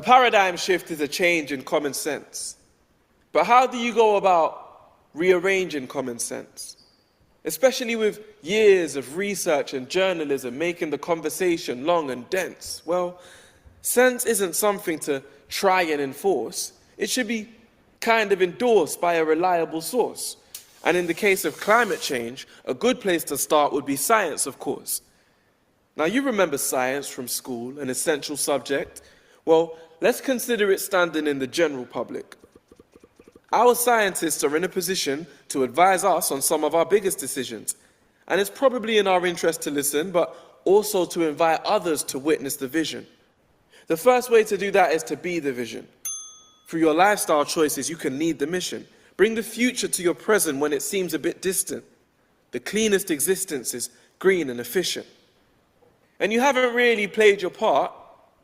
A paradigm shift is a change in common sense. But how do you go about rearranging common sense? Especially with years of research and journalism making the conversation long and dense. Well, sense isn't something to try and enforce. It should be kind of endorsed by a reliable source. And in the case of climate change, a good place to start would be science, of course. Now, you remember science from school, an essential subject. Well, let's consider it standing in the general public. Our scientists are in a position to advise us on some of our biggest decisions. And it's probably in our interest to listen, but also to invite others to witness the vision. The first way to do that is to be the vision. Through your lifestyle choices, you can lead the mission. Bring the future to your present when it seems a bit distant. The cleanest existence is green and efficient. And you haven't really played your part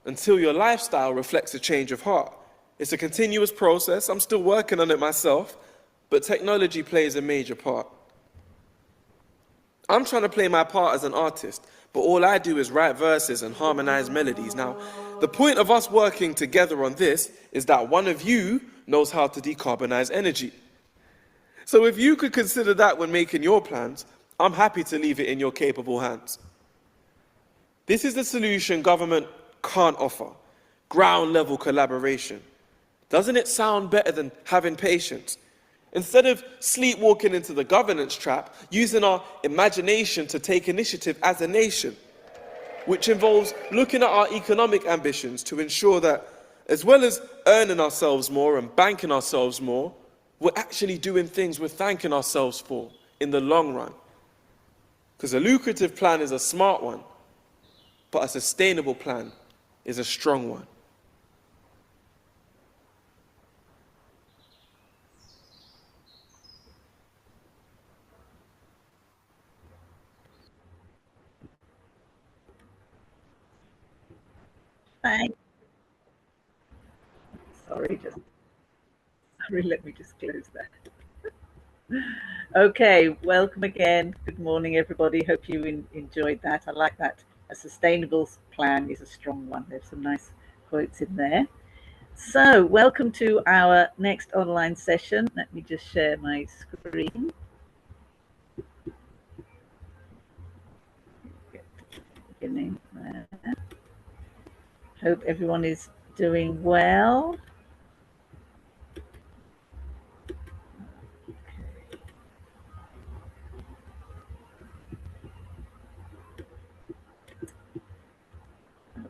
until your lifestyle reflects a change of heart. It's a continuous process. I'm still working on it myself, but technology plays a major part. I'm trying to play my part as an artist, but all I do is write verses and harmonize melodies. Now, the point of us working together on this is that one of you knows how to decarbonize energy. So if you could consider that when making your plans, I'm happy to leave it in your capable hands. This is the solution government can't offer: ground level collaboration. Doesn't it sound better than having patience? Instead of sleepwalking into the governance trap, using our imagination to take initiative as a nation, which involves looking at our economic ambitions to ensure that, as well as earning ourselves more and banking ourselves more, we're actually doing things we're thanking ourselves for in the long run. Because a lucrative plan is a smart one, but a sustainable plan is a strong one. Thanks. Sorry, let me just close that. Okay, welcome again. Good morning, everybody. Hope you enjoyed that. I like that. A sustainable plan is a strong one. There's some nice quotes in there. So, welcome to our next online session. Let me just share my screen. Beginning there. Hope everyone is doing well.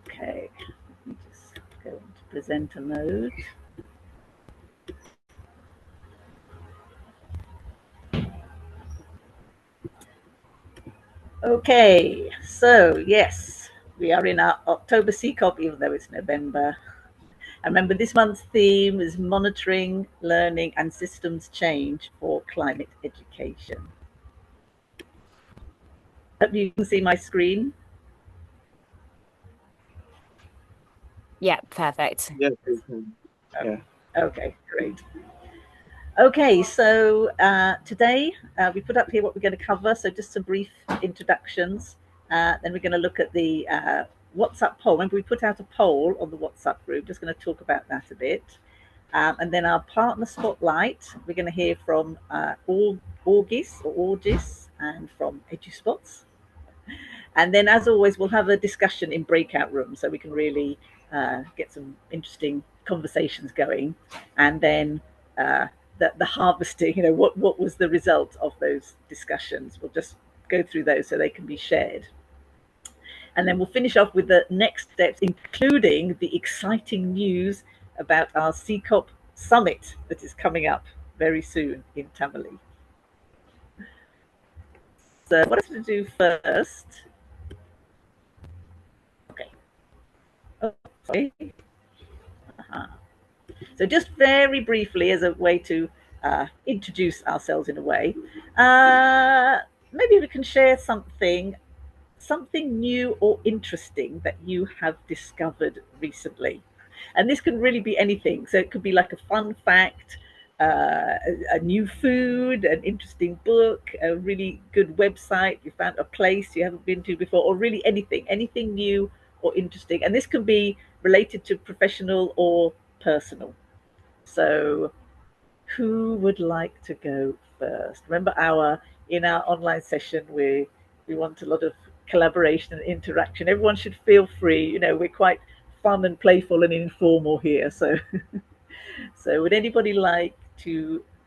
Okay, let me just go into presenter mode. Okay, so yes, we are in our October CECOP, even though it's November. And remember, this month's theme is monitoring, learning, and systems change for climate education. Hope you can see my screen. Yeah, perfect. Yeah. Okay, great. Okay, so today we put up here what we're going to cover. So just some brief introductions. Then we're going to look at the WhatsApp poll. Remember, we put out a poll on the WhatsApp group. Just going to talk about that a bit. And then our partner spotlight. We're going to hear from Augis and from EduSpots. And then, as always, we'll have a discussion in breakout rooms so we can really get some interesting conversations going. And then the harvesting, what was the result of those discussions? We'll just go through those so they can be shared. And then we'll finish off with the next steps, including the exciting news about our CECOP summit that is coming up very soon in Tamale. So what I'm going to do first. Okay. Oh, sorry. So just very briefly, as a way to introduce ourselves in a way, maybe we can share something new or interesting that you have discovered recently. And this can really be anything. So it could be like a fun fact, a new food, an interesting book, a really good website, you found a place you haven't been to before, or really anything new or interesting. And this can be related to professional or personal. So who would like to go first? Remember in our online session we want a lot of collaboration and interaction. Everyone should feel free. You know, we're quite fun and playful and informal here. So so would anybody like to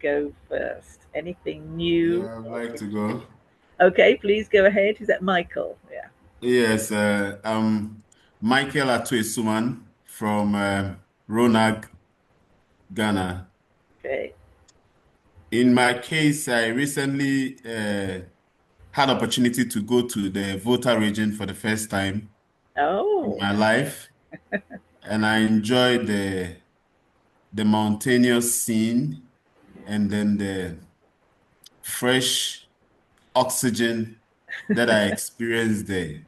go first? Anything new? Yeah, I'd like to go. Okay, please go ahead. Is that Michael? Yeah. Yes, I'm Michael Atuesuman from Ronag, Ghana. Okay. In my case, I recently had opportunity to go to the Volta region for the first time in Oh. my life, and I enjoyed the mountainous scene and then the fresh oxygen that I experienced there.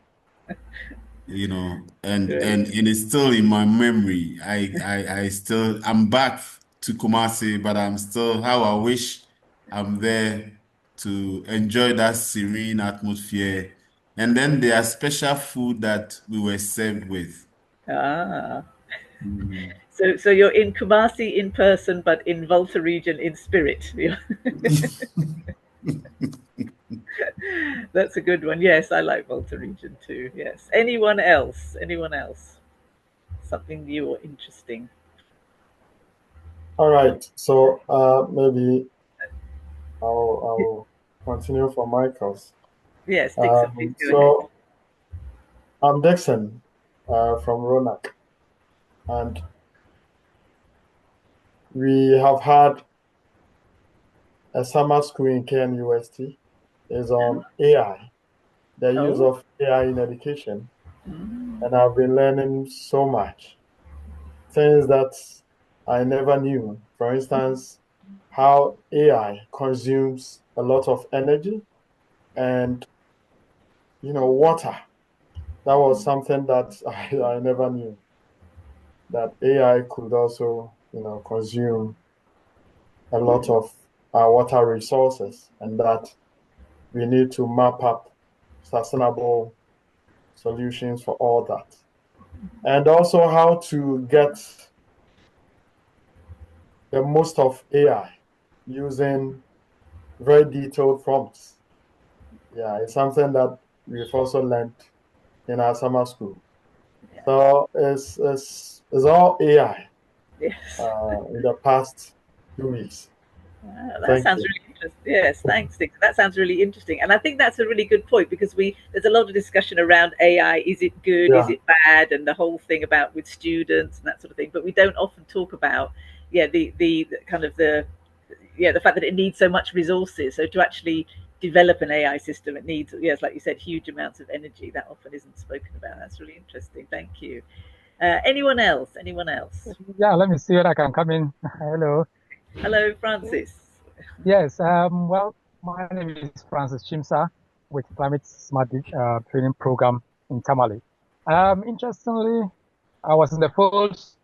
And Great. it's still in my memory. I'm back to Kumasi, but I'm still how I wish I'm there to enjoy that serene atmosphere. And then there are special food that we were served with. Ah. Mhm. So you're in Kumasi in person, but in Volta region in spirit. That's a good one. Yes, I like Volta region too. Yes. Anyone else? Anyone else? Something new or interesting? All right. So maybe I'll continue for Michael's. Yes, Dixon, please go ahead. So I'm Dixon from Ronak, and we have had a summer school in KNUST. Is on AI, the use Oh. of AI in education, Mm. and I've been learning so much things that I never knew. For instance, how AI consumes a lot of energy and water. That was something that I never knew, that AI could also consume a lot of our water resources, and that we need to map up sustainable solutions for all that. And also how to get the most of AI using very detailed prompts. Yeah, it's something that we've also learned in our summer school. Yeah. So it's all AI Yes. in the past 2 weeks. That Thank sounds you. really interesting. Yes, thanks, Dixon. That sounds really interesting. And I think that's a really good point because there's a lot of discussion around AI. Is it good? Is Yeah, it bad? And the whole thing about with students and that sort of thing. But we don't often talk about, the kind of the fact that it needs so much resources. So to actually develop an AI system, it needs, yes, like you said, huge amounts of energy. That often isn't spoken about. That's really interesting. Thank you. Anyone else? Anyone else? Yeah, let me see whether I can come in. Hello. Hello, Francis. Yes, well, my name is Francis Chimsa with Climate Smart Training Program in Tamale. Interestingly, I was in the first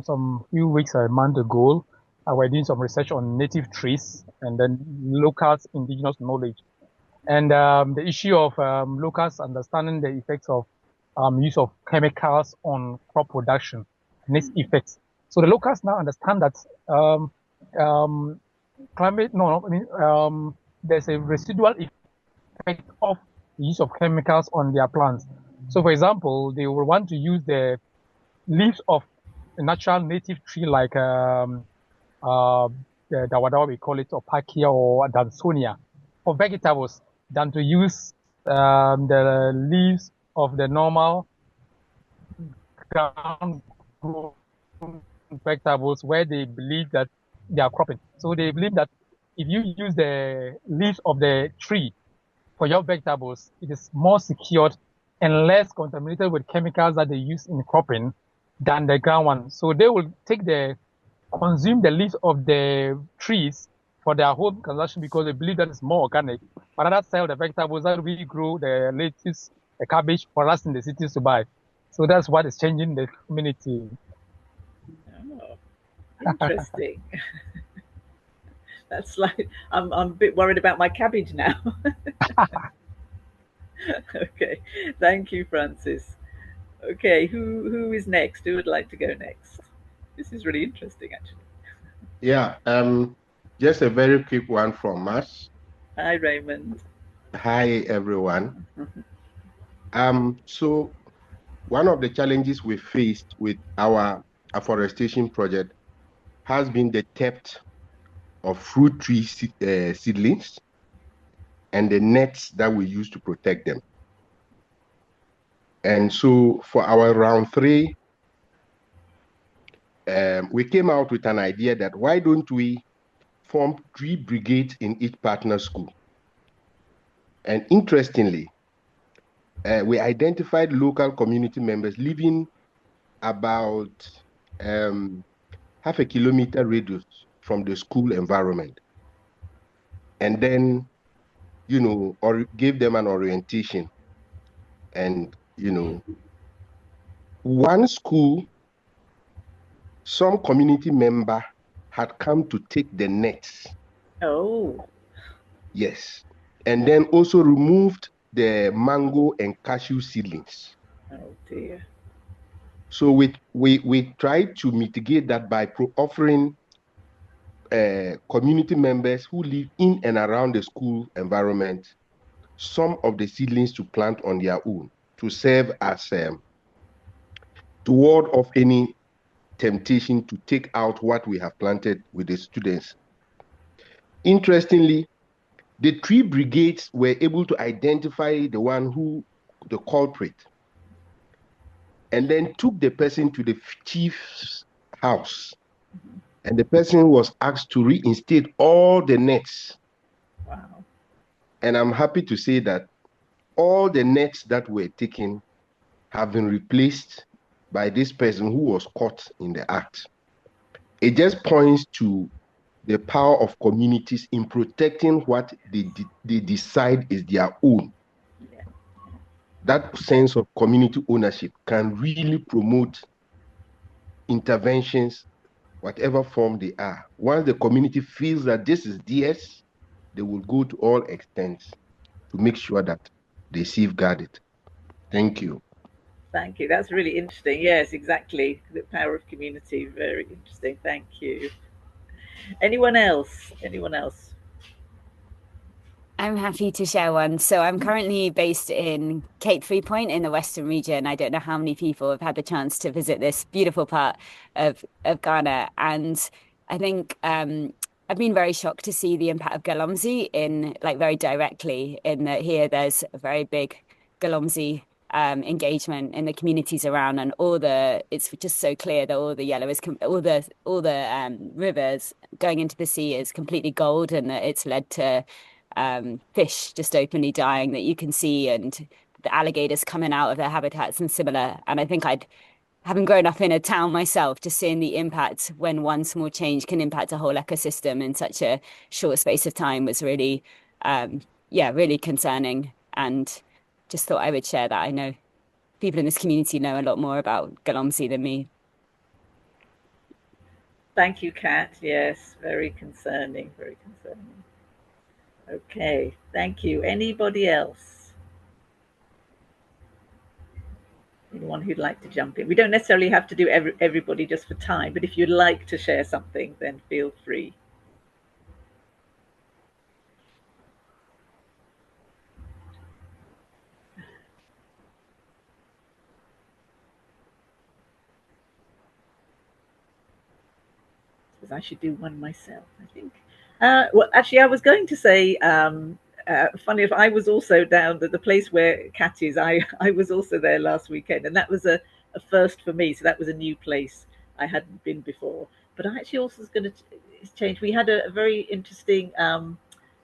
some few weeks or a month ago. I was doing some research on native trees and then locals' indigenous knowledge. And the issue of locals understanding the effects of use of chemicals on crop production and its effects. So the locals now understand that climate, no, I mean, there's a residual effect of the use of chemicals on their plants. So, for example, they will want to use the leaves of a natural native tree like the Dawadawa, we call it Opacia or Dansonia, for vegetables than to use the leaves of the normal ground vegetables where they believe that they are cropping. So they believe that if you use the leaves of the tree for your vegetables, it is more secured and less contaminated with chemicals that they use in cropping than the ground one. So they will consume the leaves of the trees for their home consumption because they believe that it's more organic. But rather sell the vegetables that we grow, the lettuce, the cabbage for us in the cities to buy. So that's what is changing the community. Oh, interesting. That's like I'm a bit worried about my cabbage now. Okay, thank you, Francis. Okay, who is next? Who would like to go next? This is really interesting, actually. Yeah, just a very quick one from us. Hi, Raymond. Hi, everyone. So one of the challenges we faced with our afforestation project has been the theft of fruit tree seedlings and the nets that we use to protect them. And so for our round 3, we came out with an idea that why don't we form 3 brigades in each partner school? And interestingly, we identified local community members living about half a kilometer radius from the school environment. And then, or gave them an orientation. And, one school, some community member had come to take the nets. Oh. Yes. And then also removed the mango and cashew seedlings. Oh dear. So we tried to mitigate that by offering community members who live in and around the school environment some of the seedlings to plant on their own to serve as to ward off any temptation to take out what we have planted with the students. Interestingly, the 3 brigades were able to identify the culprit, and then took the person to the chief's house. And the person was asked to reinstate all the nets. Wow. And I'm happy to say that all the nets that were taken have been replaced by this person who was caught in the act. It just points to the power of communities in protecting what they decide is their own. Yeah. That sense of community ownership can really promote interventions, whatever form they are. Once the community feels that this is theirs, they will go to all extents to make sure that they safeguard it. Thank you. Thank you. That's really interesting. Yes, exactly. The power of community. Very interesting. Thank you. Anyone else? Anyone else? I'm happy to share one. So I'm currently based in Cape Three Point in the Western region. I don't know how many people have had the chance to visit this beautiful part of Ghana. And I think I've been very shocked to see the impact of Galumsi in like very directly in that here there's a very big Galumsi engagement in the communities around, and it's just so clear that all the yellow is all the rivers going into the sea is completely gold, and that it's led to fish just openly dying that you can see, and the alligators coming out of their habitats and similar. And I think having grown up in a town myself, just seeing the impact when one small change can impact a whole ecosystem in such a short space of time was really, really concerning. And just thought I would share that. I know people in this community know a lot more about Galomsi than me. Thank you, Kat. Yes, very concerning. Very concerning. Okay, thank you. Anybody else? Anyone who'd like to jump in? We don't necessarily have to do everybody just for time, but if you'd like to share something, then feel free. Because I should do one myself, I think. Well, actually, I was going to say, funny if I was also down at the place where Kat is. I was also there last weekend, and that was a first for me. So that was a new place I hadn't been before. But I actually also was going to change. We had a very interesting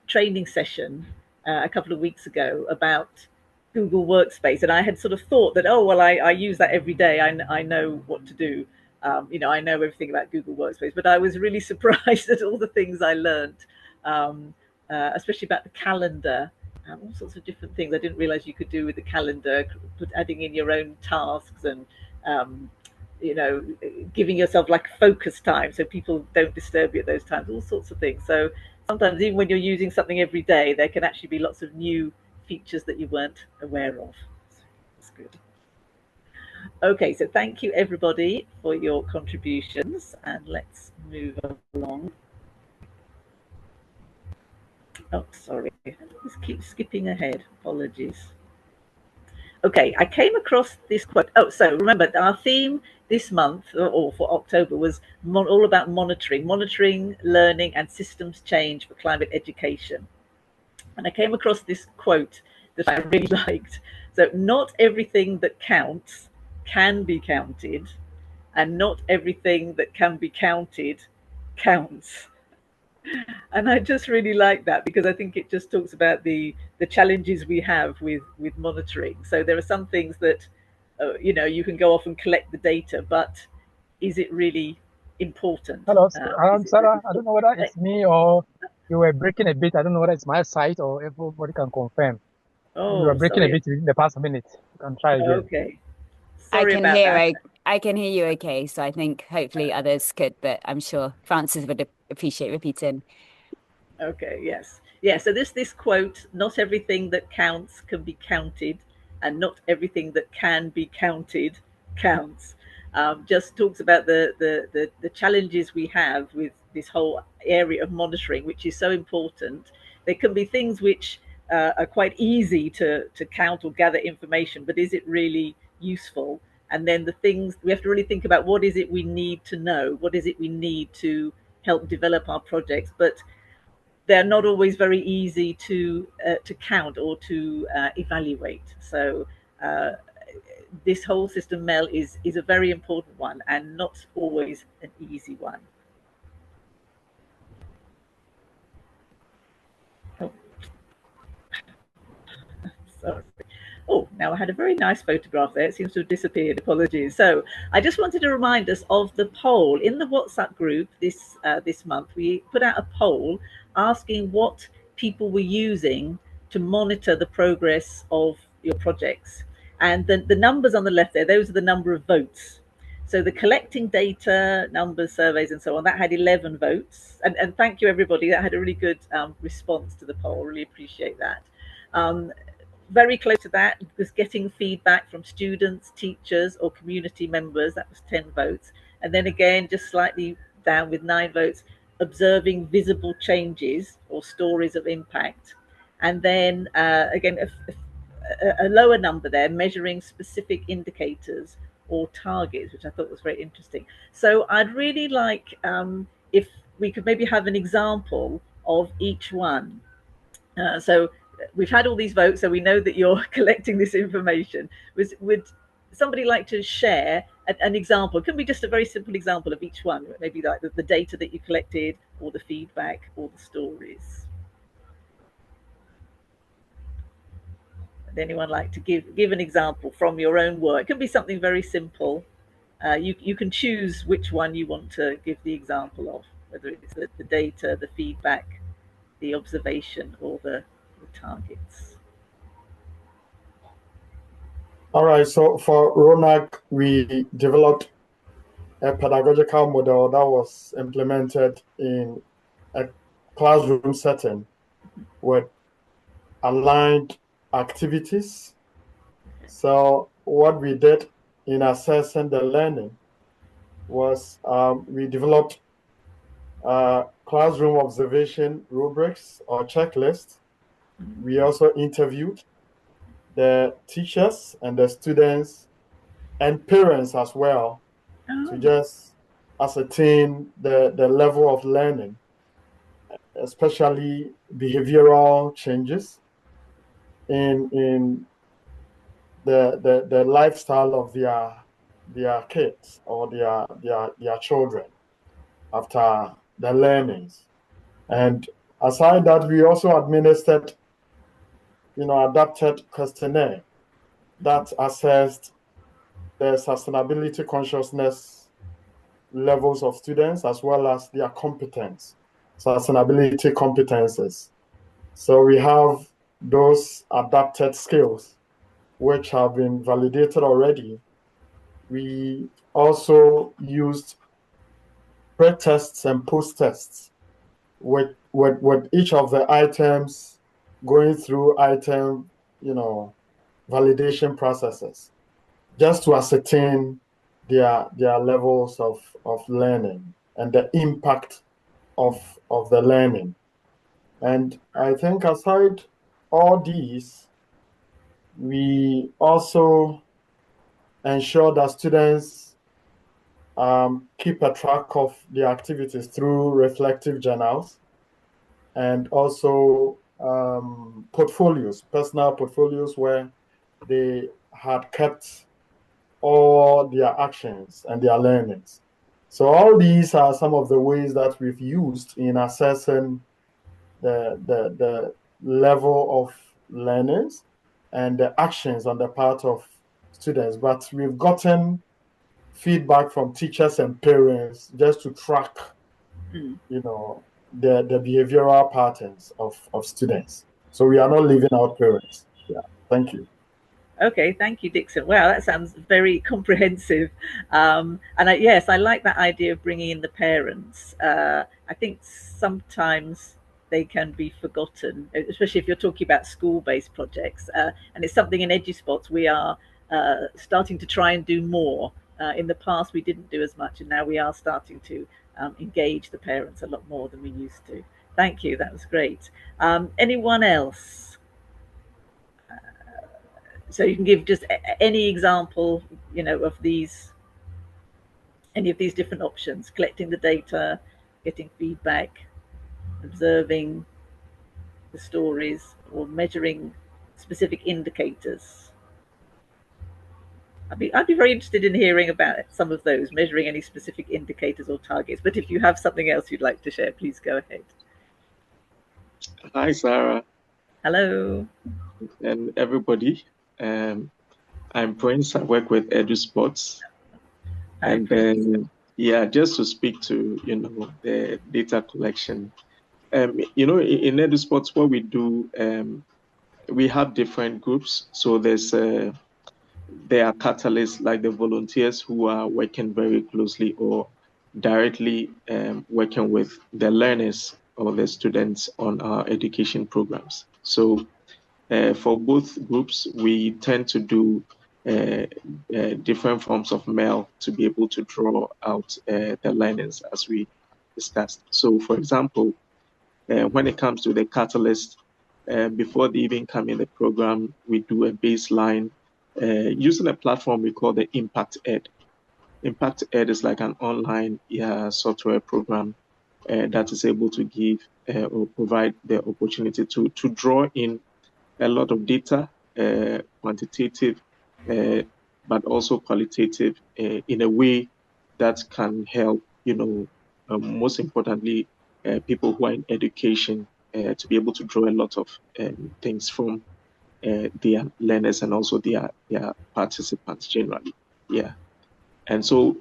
training session a couple of weeks ago about Google Workspace, and I had sort of thought that, oh well, I use that every day. I know what to do. I know everything about Google Workspace, but I was really surprised at all the things I learned, especially about the calendar, all sorts of different things I didn't realize you could do with the calendar, adding in your own tasks and, giving yourself like focus time so people don't disturb you at those times, all sorts of things. So sometimes even when you're using something every day, there can actually be lots of new features that you weren't aware of. That's good. Okay, so thank you everybody for your contributions, and let's move along. Oh, sorry, just keep skipping ahead. Apologies. Okay, I came across this quote. Oh, so remember, our theme this month or for October was all about monitoring, learning, and systems change for climate education. And I came across this quote that I really liked. So, not everything that counts can be counted, and not everything that can be counted counts. And I just really like that because I think it just talks about the challenges we have with monitoring. So there are some things that you can go off and collect the data, but is it really important? Hello, Is it Sarah. really I don't know whether eh, it's me or you were breaking a bit. I don't know whether it's my side or everybody can confirm. You were oh, breaking a sorry. bit in the past minute. You can try again. Okay, I sorry can about hear that. I can hear you okay, so I think hopefully others could, but I'm sure Francis would appreciate repeating. Okay, yes. Yeah, so this quote, not everything that counts can be counted, and not everything that can be counted counts. Just talks about the challenges we have with this whole area of monitoring, which is so important. There can be things which are quite easy to count or gather information, but is it really useful? And then the things we have to really think about: what is it we need to know? What is it we need to help develop our projects? But they're not always very easy to count or to evaluate. So uh, this whole system, Mel, is a very important one and not always an easy one. Oh, sorry. Oh, now I had a very nice photograph there. It seems to have disappeared. Apologies. So I just wanted to remind us of the poll in the WhatsApp group this month. We put out a poll asking what people were using to monitor the progress of your projects. And the numbers on the left there, those are the number of votes. So the collecting data, numbers, surveys, and so on, that had 11 votes. And thank you, everybody. That had a really good response to the poll. Really appreciate that. Very close to that was getting feedback from students, teachers, or community members. That was 10 votes. And then again, just slightly down with 9 votes, observing visible changes or stories of impact. And then again, a lower number there, measuring specific indicators or targets, which I thought was very interesting. So I'd really like if we could maybe have an example of each one. So we've had all these votes, so we know that you're collecting this information. Would somebody like to share an example? It can be just a very simple example of each one, maybe like the data that you collected, or the feedback, or the stories. Would anyone like to give an example from your own work? It can be something very simple. You can choose which one you want to give the example of, whether it's the data, the feedback, the observation, or the targets. All right, so for RONAC, we developed a pedagogical model that was implemented in a classroom setting with aligned activities. So what we did in assessing the learning was we developed classroom observation rubrics or checklists. We also interviewed the teachers and the students and parents as well to just ascertain the level of learning, especially behavioral changes in the lifestyle of their kids or their children after the learnings. And aside that, we also administered adapted questionnaire that assessed the sustainability consciousness levels of students as well as their competence, sustainability competences. So we have those adapted skills which have been validated already. We also used pre-tests and post-tests with each of the items going through item, validation processes. just to ascertain their levels of learning and the impact of the learning. And I think aside all these, we also ensure that students keep a track of their activities through reflective journals and also portfolios, personal portfolios where they had kept all their actions and their learnings. So all these are some of the ways that we've used in assessing the level of learners and the actions on the part of students. But we've gotten feedback from teachers and parents just to track, you know, the behavioral patterns of students. So we are not leaving out parents. Yeah, thank you. Okay, thank you, Dixon. Wow, that sounds very comprehensive. Yes, I like that idea of bringing in the parents. I think sometimes they can be forgotten, especially if you're talking about school-based projects. And it's something in EduSpots we are starting to try and do more. In the past, we didn't do as much, and now we are starting to engage the parents a lot more than we used to. Thank you, that was great. Anyone else? So you can give just any example, of any of these different options: collecting the data, getting feedback, observing the stories, or measuring specific indicators. I'd be very interested in hearing about some of those, measuring any specific indicators or targets. But if you have something else you'd like to share, please go ahead. Hi, Sarah. Hello. And everybody. I'm Prince. I work with EduSpots. And then, just to speak to, the data collection. In EduSpots, what we do, we have different groups. So there are catalysts like the volunteers who are working very closely or directly working with the learners or the students on our education programs. So for both groups, we tend to do different forms of mail to be able to draw out the learners as we discussed. So for example, when it comes to the catalyst, before they even come in the program, we do a baseline using a platform we call the Impact Ed. Impact Ed is like an online software program that is able to give or provide the opportunity to draw in a lot of data, quantitative, but also qualitative, in a way that can help, most importantly, people who are in education to be able to draw a lot of things from their learners and also their participants generally. Yeah. And so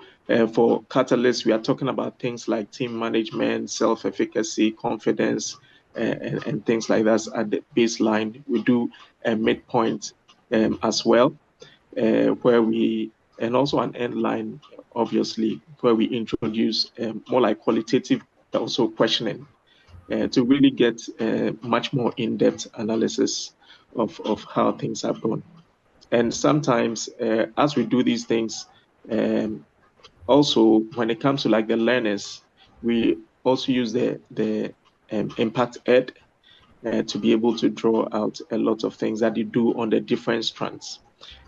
for Catalyst, we are talking about things like team management, self-efficacy, confidence, and things like that at the baseline. We do a midpoint as well, and also an end line, obviously, where we introduce more like qualitative, but also questioning to really get much more in-depth analysis of how things are gone. And sometimes as we do these things, also when it comes to like the learners, we also use the Impact Ed to be able to draw out a lot of things that you do on the different strands.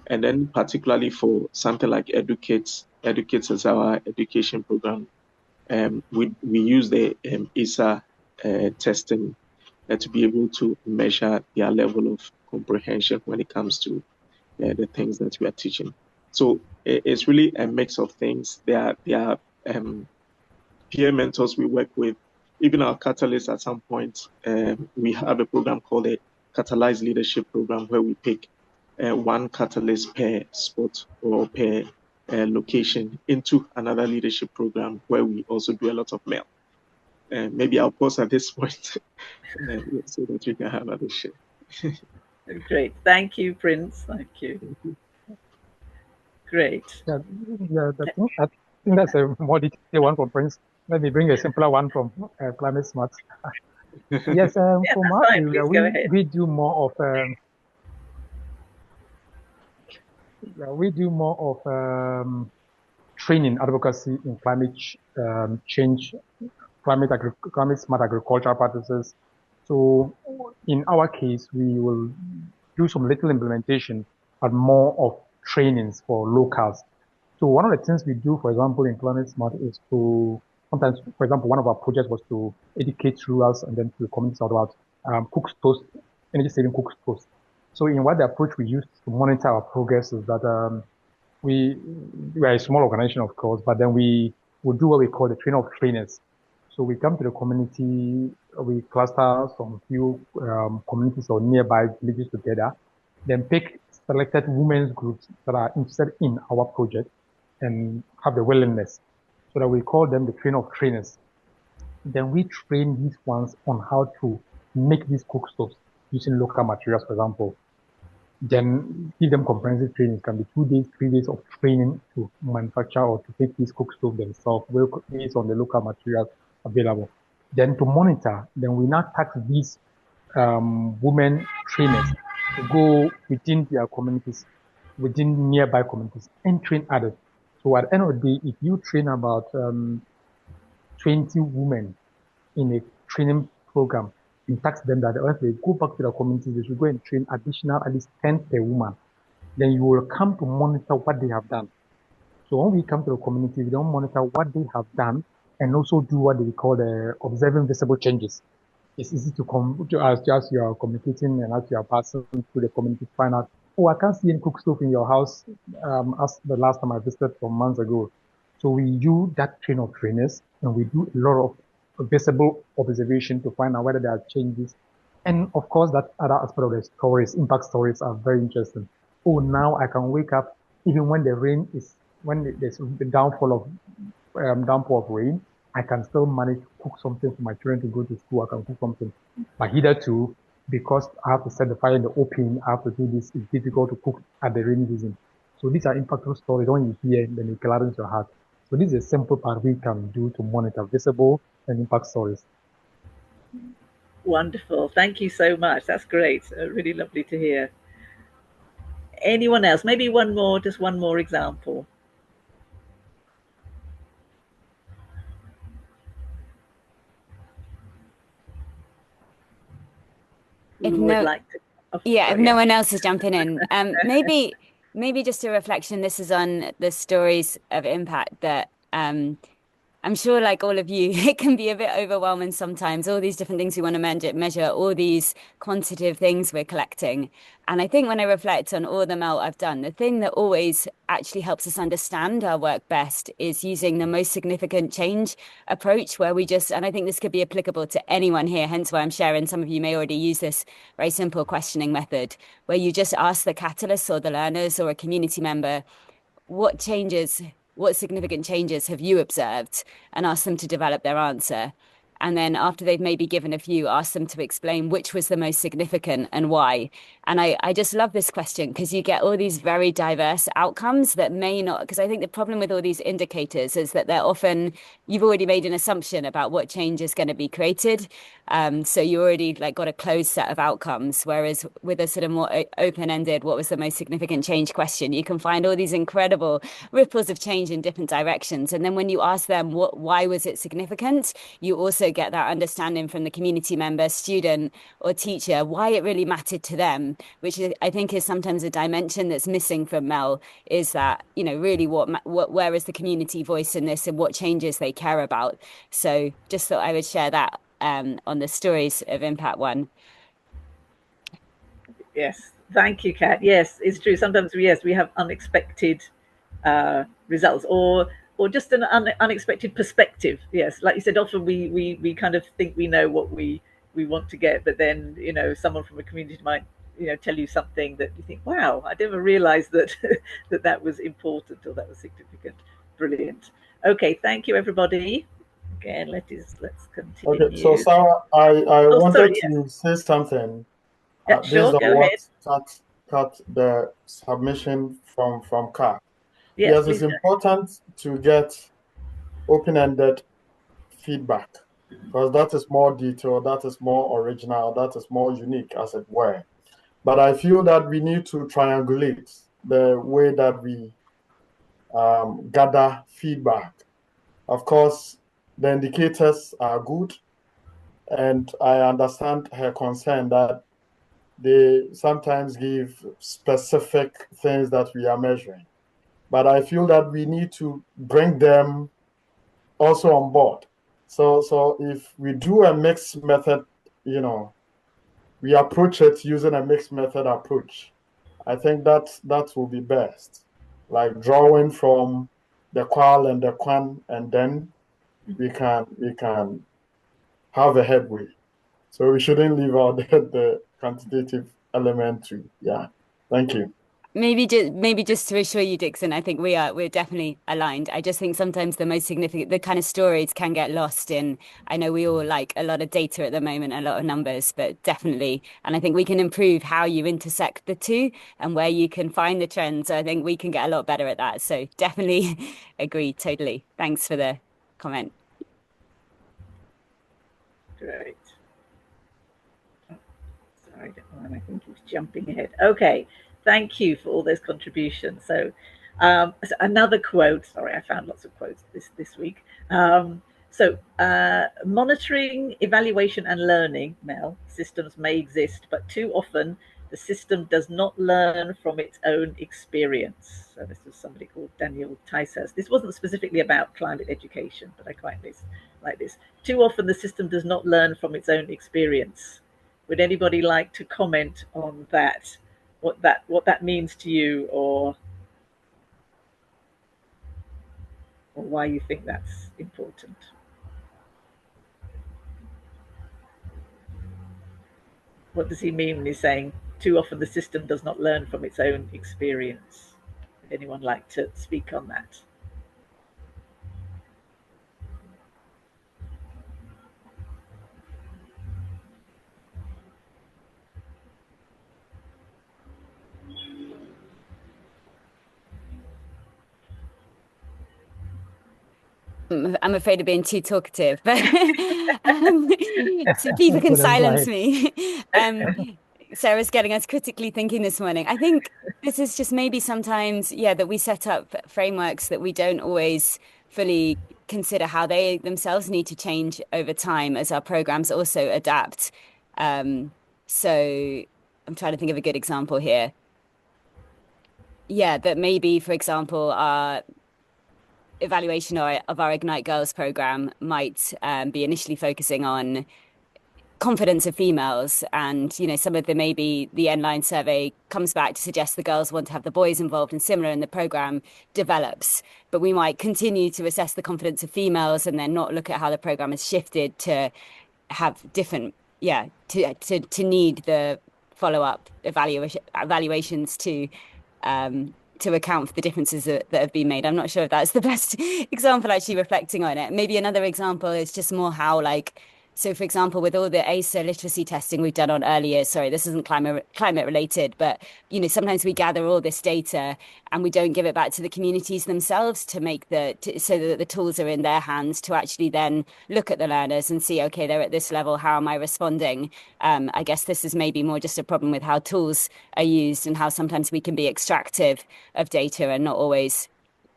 And then particularly for something like Educates is our education program. We use the ESA testing to be able to measure their level of comprehension when it comes to the things that we are teaching. So it's really a mix of things. There are peer mentors we work with. Even our catalysts at some point, we have a program called the Catalyzed Leadership Program where we pick one catalyst per spot or per location into another leadership program where we also do a lot of mail. Maybe I'll pause at this point so that we can have other share. Great. Thank you, Prince. Thank you. Great. I think that's a more detailed one from Prince. Let me bring a simpler one from Climate Smart. Yes, from our area, we do more of We do more of training advocacy in climate change, climate smart agricultural practices. So in our case, we will do some little implementation, but more of trainings for locals. So one of the things we do, for example, in Climate Smart is to sometimes, for example, one of our projects was to educate rurals and then to the communities about cook stoves, energy saving cook stoves. So in what the approach we use to monitor our progress is that we are a small organization, of course, but then we will do what we call the training of trainers. So we come to the community, we cluster some few communities or nearby villages together, then pick selected women's groups that are interested in our project and have the willingness. So that we call them the trainer of trainers. Then we train these ones on how to make these cook stoves using local materials, for example. Then give them comprehensive training. It can be 2 days, 3 days of training to manufacture or to make these cook stoves themselves based on the local materials available. Then to monitor, then we now task these women trainers to go within their communities, within nearby communities, and train others. So at the end of the day, if you train about 20 women in a training program, and tax them that once they go back to their communities, they should go and train additional at least 10 per woman. Then you will come to monitor what they have done. So when we come to the community, we don't monitor what they have done and also do what they call the observing visible changes. It's easy to come to us as you are communicating and as you are passing through the community to find out, oh, I can't see any cook stove in your house as the last time I visited some months ago. So we use that train of trainers and we do a lot of visible observation to find out whether there are changes. And of course, that other aspect of the stories, impact stories are very interesting. Oh, now I can wake up even when the rain is, when there's the downpour of rain, I can still manage to cook something for my children to go to school. I can cook something. But hitherto, because I have to set the fire in the open, I have to do this, it's difficult to cook at the rainy season. So these are impactful stories. When you hear, then it gladdens your heart. So this is a simple part we can do to monitor visible and impact stories. Wonderful. Thank you so much. That's great. Really lovely to hear. Anyone else? Maybe one more, just one more example. If Who no, would like to? Oh, yeah, if sorry, no one else is jumping in, maybe just a reflection. This is on the stories of impact that I'm sure, like all of you, it can be a bit overwhelming sometimes. All these different things we want to measure, all these quantitative things we're collecting. And I think when I reflect on all the melt I've done, the thing that always actually helps us understand our work best is using the most significant change approach, where we just, and I think this could be applicable to anyone here, hence why I'm sharing. Some of you may already use this very simple questioning method, where you just ask the catalysts or the learners or a community member, what significant changes have you observed, and ask them to develop their answer. And then after they've maybe given a few, ask them to explain which was the most significant and why. And I just love this question because you get all these very diverse outcomes that may not, because I think the problem with all these indicators is that they're often, you've already made an assumption about what change is going to be created. So you already like got a closed set of outcomes. Whereas with a sort of more open-ended, what was the most significant change question, you can find all these incredible ripples of change in different directions. And then when you ask them why was it significant, you also get that understanding from the community member, student, or teacher why it really mattered to them, which I think is sometimes a dimension that's missing from Mel. Is that, you know, really where is the community voice in this and what changes they care about? So just thought I would share that on the stories of impact one. Yes, thank you, Kat. Yes, it's true. Sometimes we have unexpected results or just an unexpected perspective. Yes, like you said, often we kind of think we know what we want to get, but then, you know, someone from a community might, you know, tell you something that you think, wow, I never realized that that was important or that was significant. Brilliant. Okay, thank you, everybody. Again, let's continue. Okay, so Sarah, I wanted sorry, to say something yes. based Sure, on go ahead. what cut the submission from Kat. Yes, Yes, it's please go. important to get open-ended feedback because that is more detailed, that is more original, that is more unique, as it were. But I feel that we need to triangulate the way that we gather feedback. Of course, the indicators are good, and I understand her concern that they sometimes give specific things that we are measuring. But I feel that we need to bring them also on board. So if we do a mixed method, we approach it using a mixed method approach. I think that will be best. Like drawing from the qual and the quan, and then we can have a headway. So we shouldn't leave out the quantitative element too. Yeah. Thank you. Maybe just to assure you, Dixon, I think we're definitely aligned. I just think sometimes the most significant, the kind of stories can get lost in. I know we all like a lot of data at the moment, a lot of numbers, but definitely, and I think we can improve how you intersect the two and where you can find the trends. I think we can get a lot better at that. So definitely agree, totally. Thanks for the comment. Great. Sorry, I think he's jumping ahead. Okay, thank you for all those contributions. So another quote. Sorry, I found lots of quotes this week. Monitoring, evaluation, and learning, Mel, systems may exist, but too often the system does not learn from its own experience. So this was somebody called Daniel Tysers. This wasn't specifically about climate education, but I quite like this. Too often the system does not learn from its own experience. Would anybody like to comment on that? What that means to you, or why you think that's important? What does he mean when he's saying too often the system does not learn from its own experience? Would anyone like to speak on that? I'm afraid of being too talkative, but so people can silence me. Sarah's getting us critically thinking this morning. I think this is just maybe sometimes, that we set up frameworks that we don't always fully consider how they themselves need to change over time as our programs also adapt. So I'm trying to think of a good example here. Yeah, that maybe, for example, our evaluation of our Ignite Girls program might be initially focusing on confidence of females, and some of maybe the N-line survey comes back to suggest the girls want to have the boys involved and similar, and the program develops. But we might continue to assess the confidence of females and then not look at how the program has shifted to have different to need the follow-up evaluations to account for the differences that have been made. I'm not sure if that's the best example, actually reflecting on it. Maybe another example is just more how, so for example, with all the ASA literacy testing we've done on early years, sorry, this isn't climate related, but sometimes we gather all this data and we don't give it back to the communities themselves to make so that the tools are in their hands to actually then look at the learners and see, okay, they're at this level, how am I responding? I guess this is maybe more just a problem with how tools are used and how sometimes we can be extractive of data and not always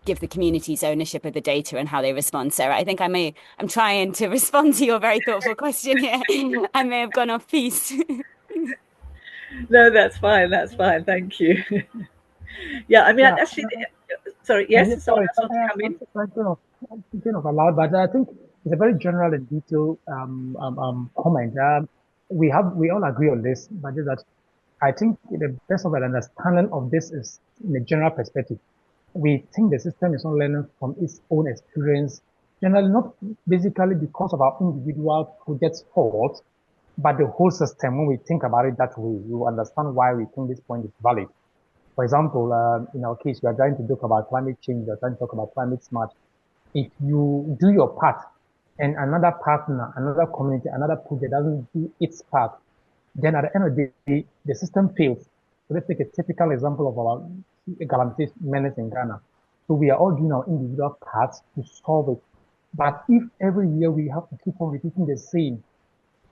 give the communities ownership of the data and how they respond. Sarah, I think I'm trying to respond to your very thoughtful question here. I may have gone off piece. No, that's fine. Thank you. Actually, sorry, yes, sorry, someone else come in. Thinking of aloud, but I think it's a very general and detailed comment. We all agree on this, but just that I think the best of an understanding of this is in a general perspective. We think the system is not learning from its own experience, generally not basically because of our individual project's fault, but the whole system. When we think about it that way, you understand why we think this point is valid. For example, in our case, we are trying to talk about climate change, we are trying to talk about climate smart. If you do your part and another partner, another community, another project doesn't do its part, then at the end of the day, the system fails. So let's take a typical example of our calamity menace in Ghana. So we are all doing our individual parts to solve it. But if every year we have to keep on repeating the same,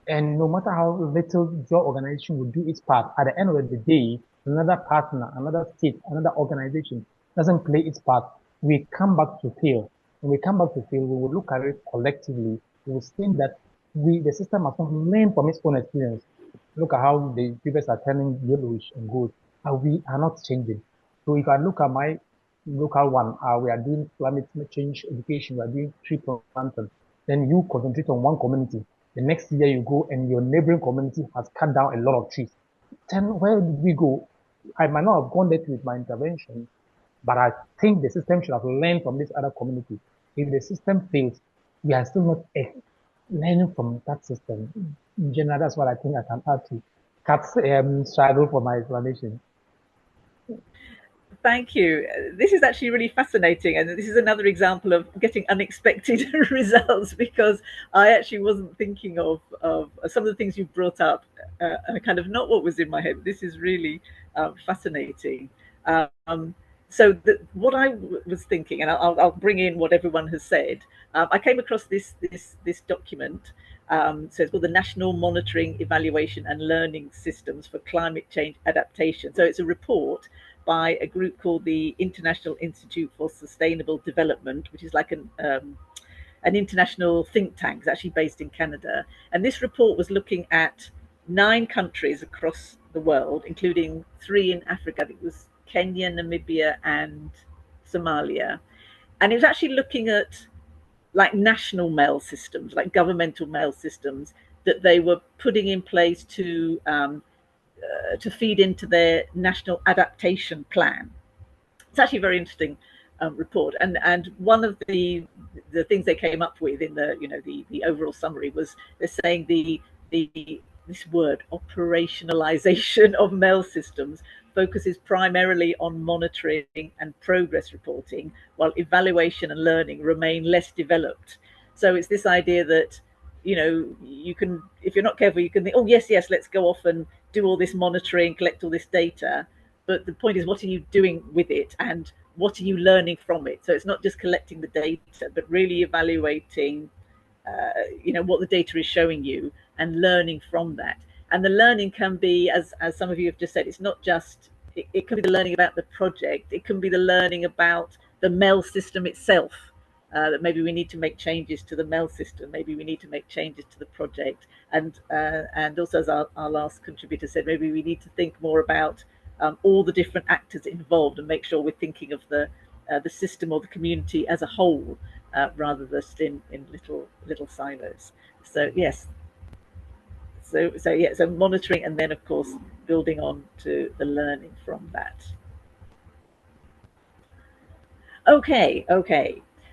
And no matter how little your organization will do its part, at the end of the day, another partner, another state, another organization doesn't play its part, we come back to fail. When we come back to fail, we will look at it collectively. We will think that the system must not learn from its own experience. Look at how the rivers are turning yellowish and gold, and we are not changing. So if I look at my local one, we are doing climate change education, we are doing tree planting, then you concentrate on one community. The next year you go and your neighboring community has cut down a lot of trees. Then where did we go? I might not have gone there with my intervention, but I think the system should have learned from this other community. If the system fails, we are still not learning from that system. In general, that's what I think I can add to Kat's struggle for my explanation. Thank you. This is actually really fascinating, and this is another example of getting unexpected results, because I actually wasn't thinking of some of the things you brought up, kind of not what was in my head. This is really fascinating. So what I was thinking, and I'll bring in what everyone has said. I came across this document. So it's called the National Monitoring, Evaluation and Learning Systems for Climate Change Adaptation. So it's a report by a group called the International Institute for Sustainable Development, which is like an international think tank. It's actually based in Canada. And this report was looking at 9 countries across the world, including 3 in Africa. I think it was Kenya, Namibia, and Somalia. And it was actually looking at like national mail systems, like governmental mail systems that they were putting in place to feed into their national adaptation plan. It's actually a very interesting report, and one of the things they came up with in the overall summary was they're saying this word operationalization of mail systems focuses primarily on monitoring and progress reporting, while evaluation and learning remain less developed. So it's this idea that you can, if you're not careful, you can think, oh yes, let's go off and do all this monitoring, collect all this data, but the point is, what are you doing with it, and what are you learning from it? So it's not just collecting the data, but really evaluating what the data is showing you and learning from that. And the learning can be, as some of you have just said, it's not just, it can be the learning about the project, it can be the learning about the mail system itself. That maybe we need to make changes to the mail system, maybe we need to make changes to the project, and also, as our last contributor said, maybe we need to think more about all the different actors involved and make sure we're thinking of the system or the community as a whole, rather than just in little silos. So yes, so monitoring, and then of course building on to the learning from that. Okay.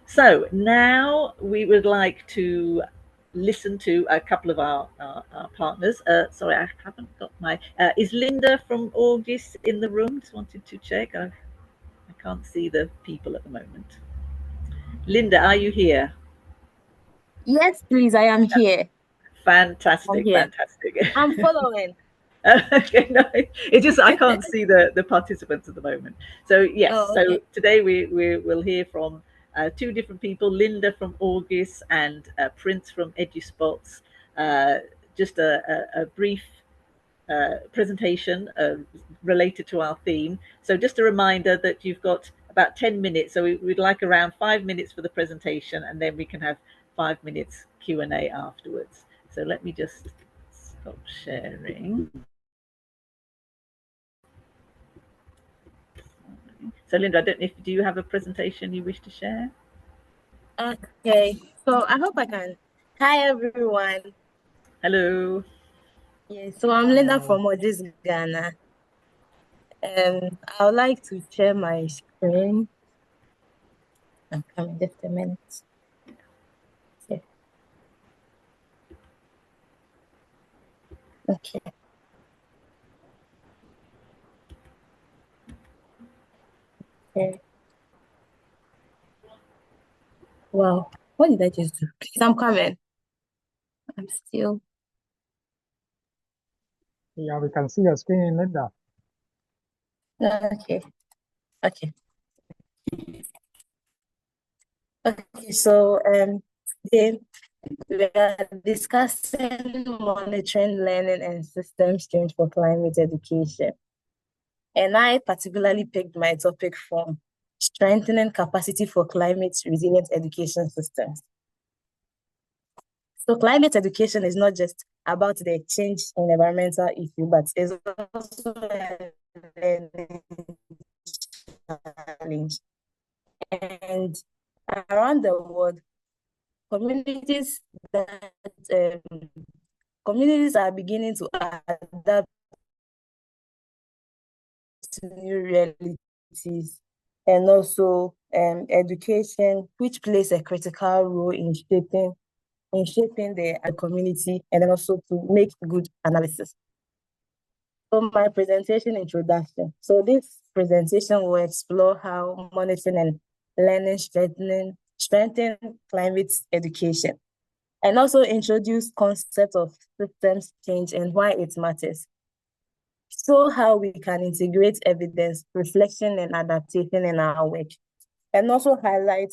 So now we would like to listen to a couple of our partners. Sorry, I haven't got my. Is Linda from August in the room? Just wanted to check. I can't see the people at the moment. Linda, are you here? Yes, please, I am here. Fantastic. I'm following. Okay, no, it's just I can't see the participants at the moment. So yes, okay. So today we will hear from 2 different people: Linda from August and Prince from EduSpots. Just a brief presentation related to our theme. So just a reminder that you've got about 10 minutes. So we'd like around 5 minutes for the presentation, and then we can have 5 minutes Q&A afterwards. So let me just stop sharing. So Linda, I don't know do you have a presentation you wish to share? Okay, so I hope I can. Hi everyone. Hello. Yes, so I'm Linda from Odis, Ghana. I would like to share my screen. I'm coming, just a minute. Okay. Okay. Wow, what did I just do? Please, I'm coming. I'm still. Yeah, we can see your screen, Linda. Okay. Okay. Okay, so today We are discussing monitoring, learning, and systems change for climate education. And I particularly picked my topic from strengthening capacity for climate resilient education systems. So climate education is not just about the change in environmental issue, but it's also a learning challenge. And around the world, communities that communities are beginning to adapt to new realities, and also education, which plays a critical role in shaping the community, and then also to make good analysis. So my presentation introduction. So this presentation will explore how monitoring and learning strengthen climate education, and also introduce concept of systems change and why it matters. So how we can integrate evidence, reflection, and adaptation in our work, and also highlight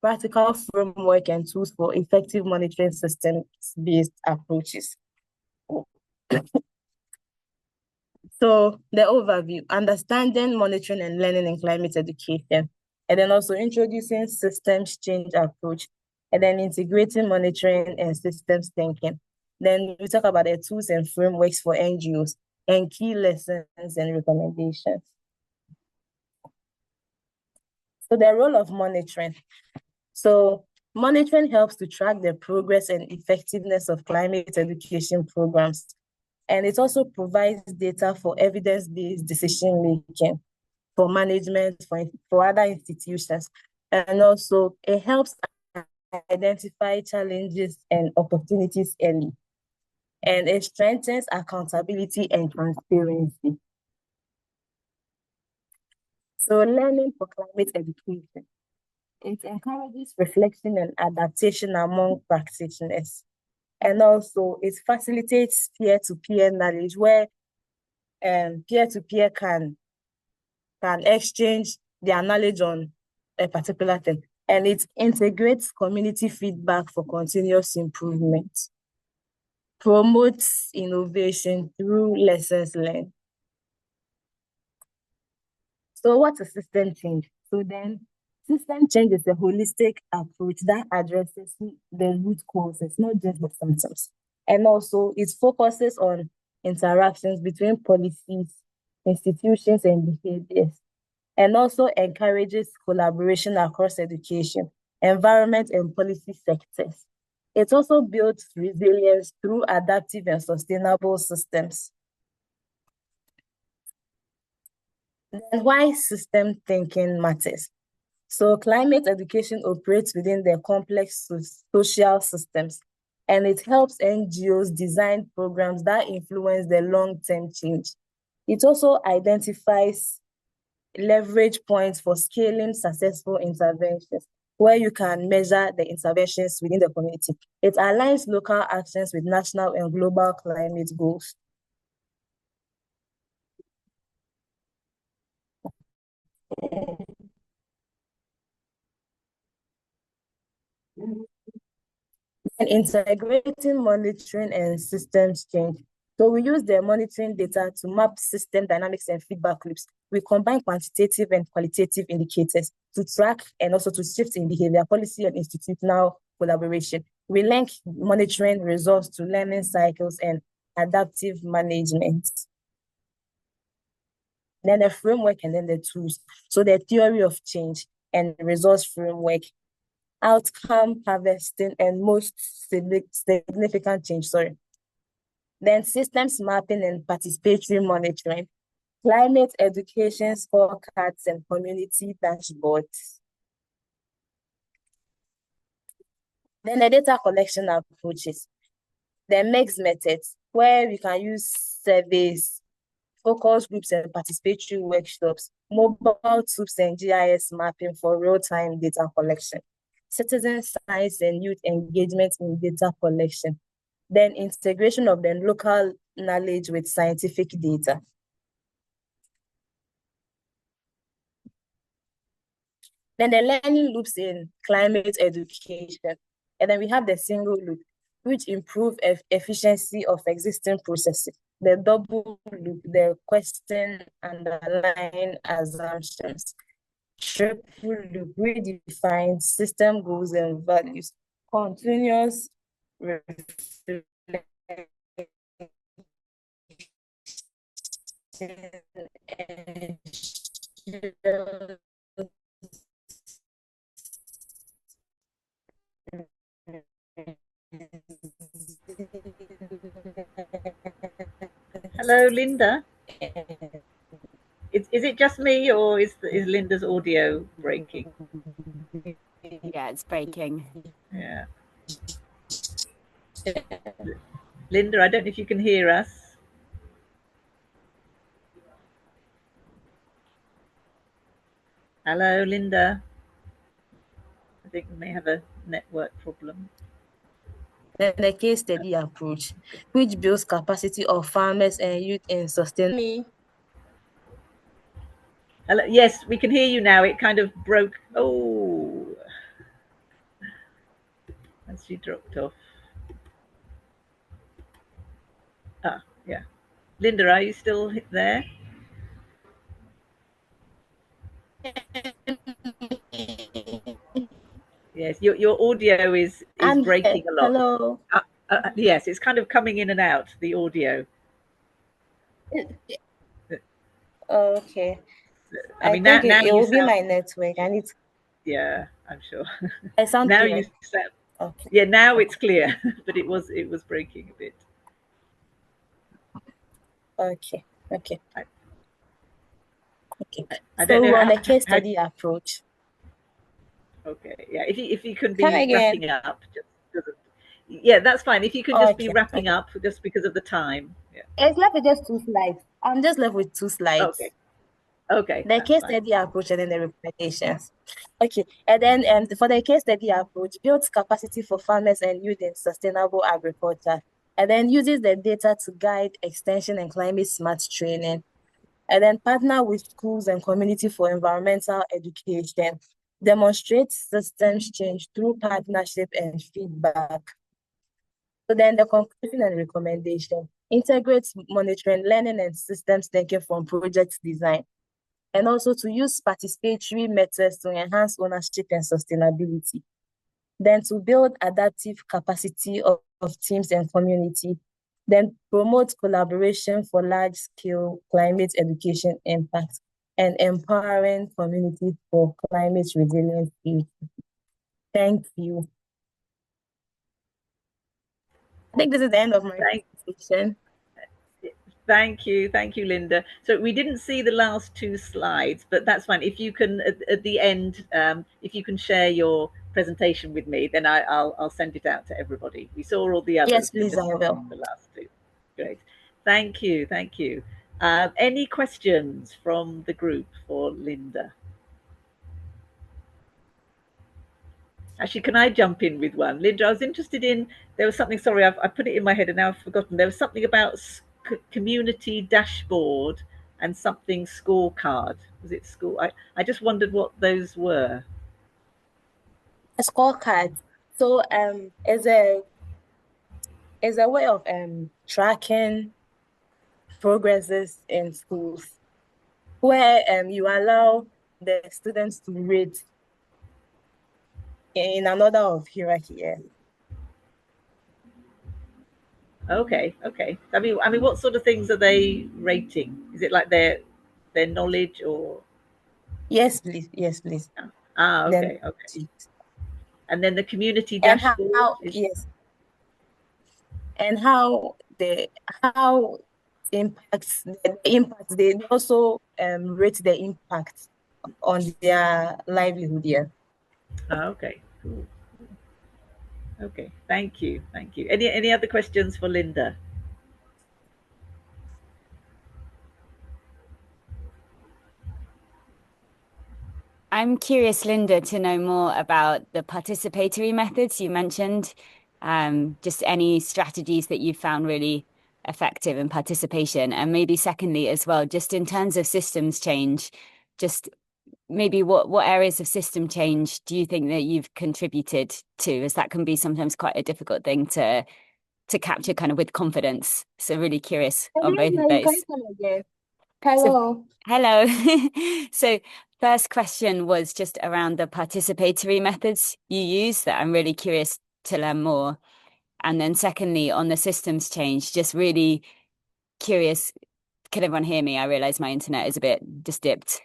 practical framework and tools for effective monitoring systems-based approaches. So the overview, understanding, monitoring, and learning in climate education, and then also introducing systems change approach, and then integrating monitoring and systems thinking. Then we talk about the tools and frameworks for NGOs and key lessons and recommendations. So the role of monitoring. So monitoring helps to track the progress and effectiveness of climate education programs. And it also provides data for evidence-based decision-making, for management, for other institutions. And also it helps identify challenges and opportunities early. And it strengthens accountability and transparency. So learning for climate education. It encourages reflection and adaptation among practitioners. And also it facilitates peer-to-peer knowledge, where peer-to-peer can exchange their knowledge on a particular thing. And it integrates community feedback for continuous improvement, promotes innovation through lessons learned. So what's a system change? So then system change is a holistic approach that addresses the root causes, not just the symptoms. And also it focuses on interactions between policies, institutions, and behaviors, and also encourages collaboration across education, environment, and policy sectors. It also builds resilience through adaptive and sustainable systems. Then why system thinking matters? So climate education operates within the complex social systems, and it helps NGOs design programs that influence the long-term change. It also identifies leverage points for scaling successful interventions, where you can measure the interventions within the community. It aligns local actions with national and global climate goals. And integrating monitoring and systems change. So we use the monitoring data to map system dynamics and feedback loops. We combine quantitative and qualitative indicators to track and also to shift in behavior, policy, and institutional collaboration. We link monitoring results to learning cycles and adaptive management. Then the framework and then the tools. So the theory of change and results framework, outcome harvesting, and most significant change, Then systems mapping and participatory monitoring, climate education scorecards, and community dashboards. Then the data collection approaches, the mixed methods, where we can use surveys, focus groups, and participatory workshops, mobile tools, and GIS mapping for real-time data collection, citizen science and youth engagement in data collection, then integration of the local knowledge with scientific data. Then the learning loops in climate education. And then we have the single loop, which improve efficiency of existing processes. The double loop, the question underlying assumptions. Triple loop, redefine system goals and values. Continuous reflection. Hello, Linda. Is it just me, or is Linda's audio breaking? Yeah, it's breaking. Yeah. Linda, I don't know if you can hear us. Hello, Linda. I think we may have a network problem. Then the case study approach, which builds capacity of farmers and youth in sustainability. Hello, yes, we can hear you now. It kind of broke. Oh, and she dropped off. Ah, yeah. Linda, are you still there? Yes, your audio is breaking a lot. Hello. Yes, it's kind of coming in and out, the audio. Okay. I mean, think now it you will be sound, my network. I need to, yeah, I'm sure. I sound Now clear. you sound, Okay. yeah, now it's clear, but it was breaking a bit. Okay. Okay. I don't So know we're on how, the case study approach. okay, yeah, if you can Come be again. wrapping up, yeah, that's fine. If you can just be Okay, wrapping up just because of the time. Yeah. It's left with just 2 slides. I'm just left with 2 slides. Okay. Okay. The that's case fine. study approach and then the recommendations. Okay, and then for the case study approach, builds capacity for farmers and youth in sustainable agriculture, and then uses the data to guide extension and climate smart training, and then partner with schools and community for environmental education, demonstrates systems change through partnership and feedback. So then the conclusion and recommendation integrates monitoring, learning, and systems thinking from project design, and also to use participatory methods to enhance ownership and sustainability. Then to build adaptive capacity of teams and community. Then promote collaboration for large-scale climate education impact and empowering communities for climate resilient future. Thank you. I think this is the end of my presentation. Thank you, Linda. So we didn't see the last 2 slides, but that's fine. If you can, at the end, if you can share your presentation with me, then I'll send it out to everybody. We saw all the others. Yes, please, I will. The last 2. Great. Thank you. Any questions from the group for Linda? Actually, can I jump in with one? Linda, I was interested in, there was something, sorry, I put it in my head and now I've forgotten. There was something about community dashboard and something scorecard. Was it school? I just wondered what those were. A scorecard. So is a way of tracking progresses in schools where you allow the students to rate in an order of hierarchy. Yeah. Okay. I mean, what sort of things are they rating? Is it like their knowledge or? Yes, please. Yes, please. Okay. And then the community dashboard yes, and how the impact they also rate the impact on their livelihood. Yeah. Okay. Cool. Okay. Thank you. Any other questions for Linda? I'm curious, Linda, to know more about the participatory methods you mentioned. Just any strategies that you found really effective in participation, and maybe secondly as well, just in terms of systems change, just maybe what areas of system change do you think that you've contributed to, as that can be sometimes quite a difficult thing to capture kind of with confidence. So really curious on both of those. Hello. Hello. So first question was just around the participatory methods you use that I'm really curious to learn more. And then secondly, on the systems change, just really curious. Can everyone hear me? I realize my internet is a bit just dipped.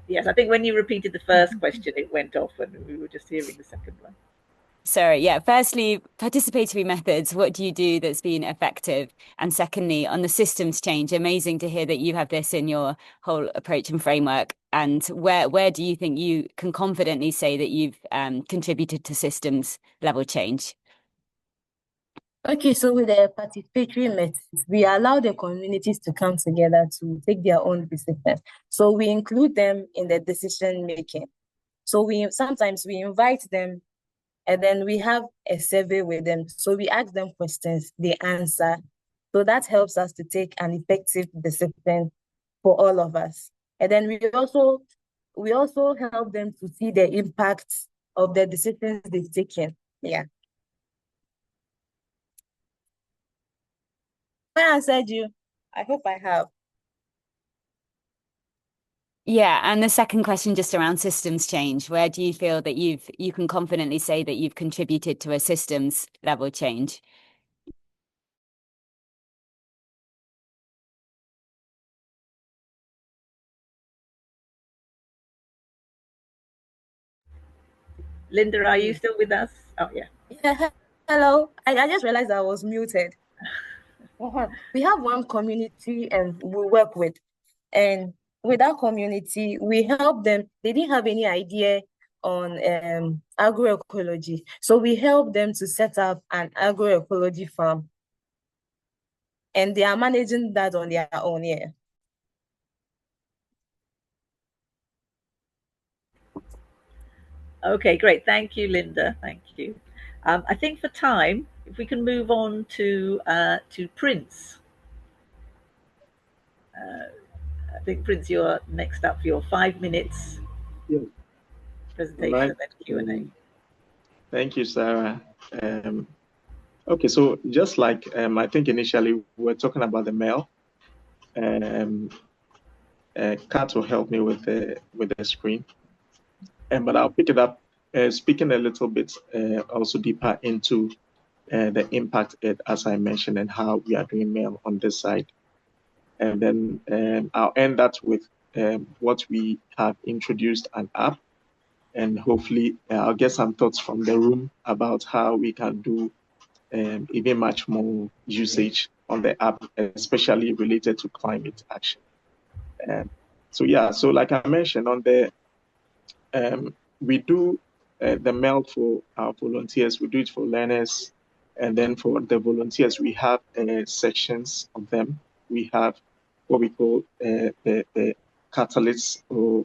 Yes, I think when you repeated the first question, it went off and we were just hearing the second one. Sorry, yeah. Firstly, participatory methods, what do you do that's been effective? And secondly, on the systems change, amazing to hear that you have this in your whole approach and framework. And where do you think you can confidently say that you've contributed to systems level change? Okay, so with the participatory methods, we allow the communities to come together to take their own decisions. So we include them in the decision making. So we sometimes invite them, and then we have a survey with them. So we ask them questions, they answer. So that helps us to take an effective decision for all of us. And then we also help them to see the impact of the decisions they've taken. Yeah. I answered you. I hope I have. Yeah, and the second question just around systems change, where do you feel that you can confidently say that you've contributed to a systems level change? Linda, are you still with us? Oh, yeah. Yeah. Hello. I just realized I was muted. We have one community and we work with, and with that community, we help them. They didn't have any idea on agroecology, so we help them to set up an agroecology farm, and they are managing that on their own. Yeah. Okay, great. Thank you, Linda. Thank you. I think for time, if we can move on to Prince. I think Prince, you're next up for your 5 minutes presentation Right. and then Q&A. Thank you, Sarah. Okay, so just like I think initially we were talking about the mail, Kat will help me with the screen, but I'll pick it up, speaking a little bit also deeper into the impact, as I mentioned, and how we are doing mail on this side. And then I'll end that with what we have introduced an app, and hopefully I'll get some thoughts from the room about how we can do even much more usage on the app, especially related to climate action. So like I mentioned, on the we do the mail for our volunteers, we do it for learners, and then for the volunteers, we have sections of them. We have what we call the catalysts, or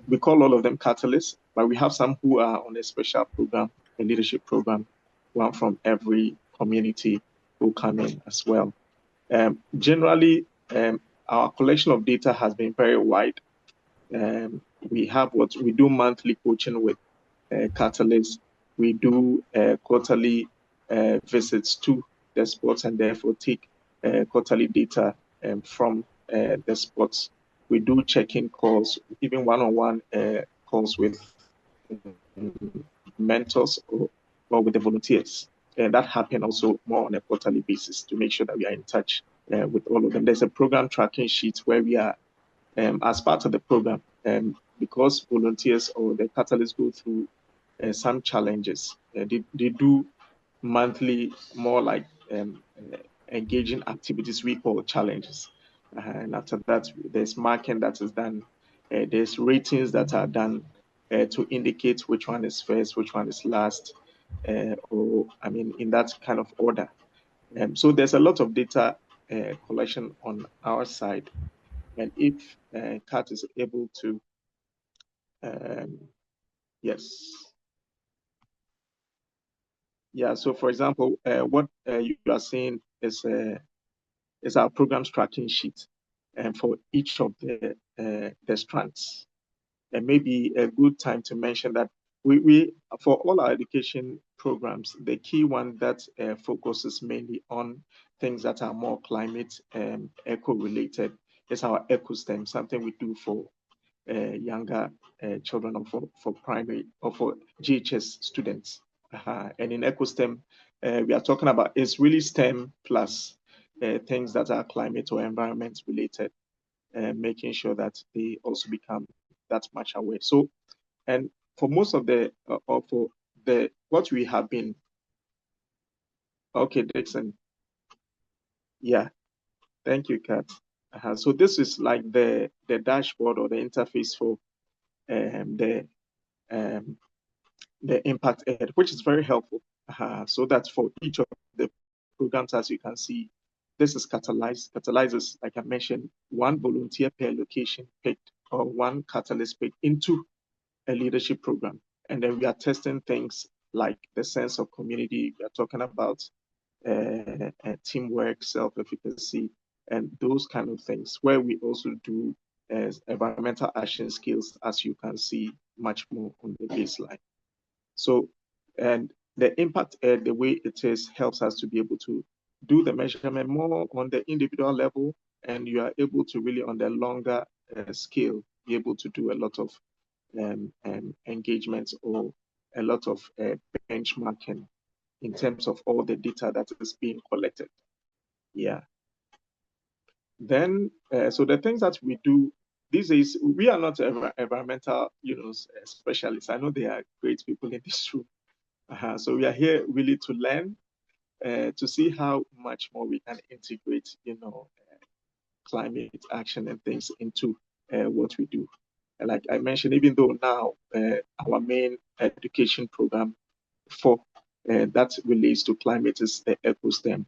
we call all of them catalysts, but we have some who are on a special program, a leadership program, one from every community who come in as well. Generally, our collection of data has been very wide. We have what we do monthly coaching with Catalyst. We do quarterly visits to the spots and therefore take quarterly data from the spots. We do check-in calls, even one-on-one calls with mentors or with the volunteers. And that happen also more on a quarterly basis to make sure that we are in touch with all of them. There's a program tracking sheet where we are, as part of the program, because volunteers or the catalysts go through some challenges. They do monthly, more like engaging activities we call challenges. And after that, there's marking that is done. There's ratings that are done to indicate which one is first, which one is last, or I mean, in that kind of order. So there's a lot of data collection on our side. And if Kat is able to, yes. Yeah, so for example, what you are seeing is our programs tracking sheet. And for each of the the strands. And maybe a good time to mention that we for all our education programs, the key one that focuses mainly on things that are more climate eco related is our ecosystem, something we do for younger children or for primary or for GHS students. And in ecosystem, we are talking about it's really STEM plus things that are climate or environment related, making sure that they also become that much aware. So, and for most of the, or for the, what we have been, okay, Dixon. Yeah, thank you, Kat. So this is like the dashboard or the interface for um, the impact ed, which is very helpful. So that for each of the programs, as you can see, this is catalyzed. Catalyzes, like I mentioned, one volunteer per location picked or one catalyst picked into a leadership program. And then we are testing things like the sense of community. We are talking about teamwork, self-efficacy, and those kind of things, where we also do environmental action skills, as you can see much more on the baseline. So, and the impact the way it is helps us to be able to do the measurement more on the individual level, and you are able to really on the longer scale be able to do a lot of engagements or a lot of benchmarking in terms of all the data that is being collected. Yeah. Then, so the things that we do these days, we are not environmental, specialists. I know there are great people in this room. So we are here really to learn, to see how much more we can integrate, climate action and things into what we do. And like I mentioned, even though now our main education program for that relates to climate is the ecosystem.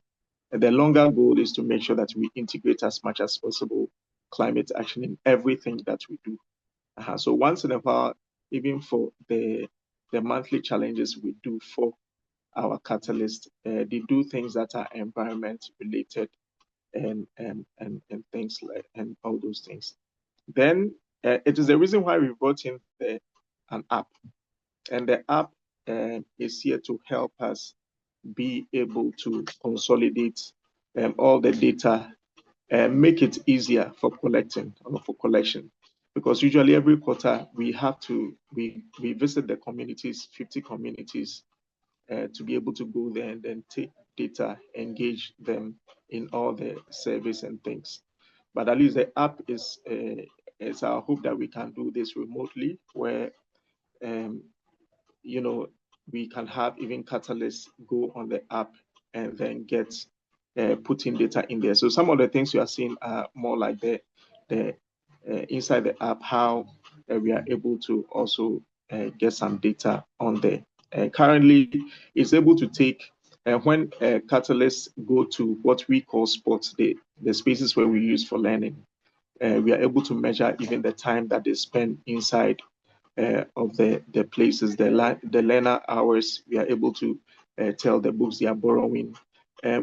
And the longer goal is to make sure that we integrate as much as possible climate action in everything that we do. So once in a while, even for the monthly challenges we do for our catalyst, they do things that are environment related and things like and all those things. Then it is the reason why we brought in an app, and the app is here to help us be able to consolidate all the data and make it easier for collecting or for collection. Because usually every quarter we have to we visit the communities, 50 communities, to be able to go there and then take data, engage them in all the service and things. But at least the app is our hope that we can do this remotely, where we can have even catalysts go on the app and then get putting data in there. So some of the things you are seeing are more like the inside the app, how we are able to also get some data on there. Currently, it's able to take when catalysts go to what we call spots, the spaces where we use for learning. We are able to measure even the time that they spend inside of the places, the learner hours. We are able to tell the books they are borrowing.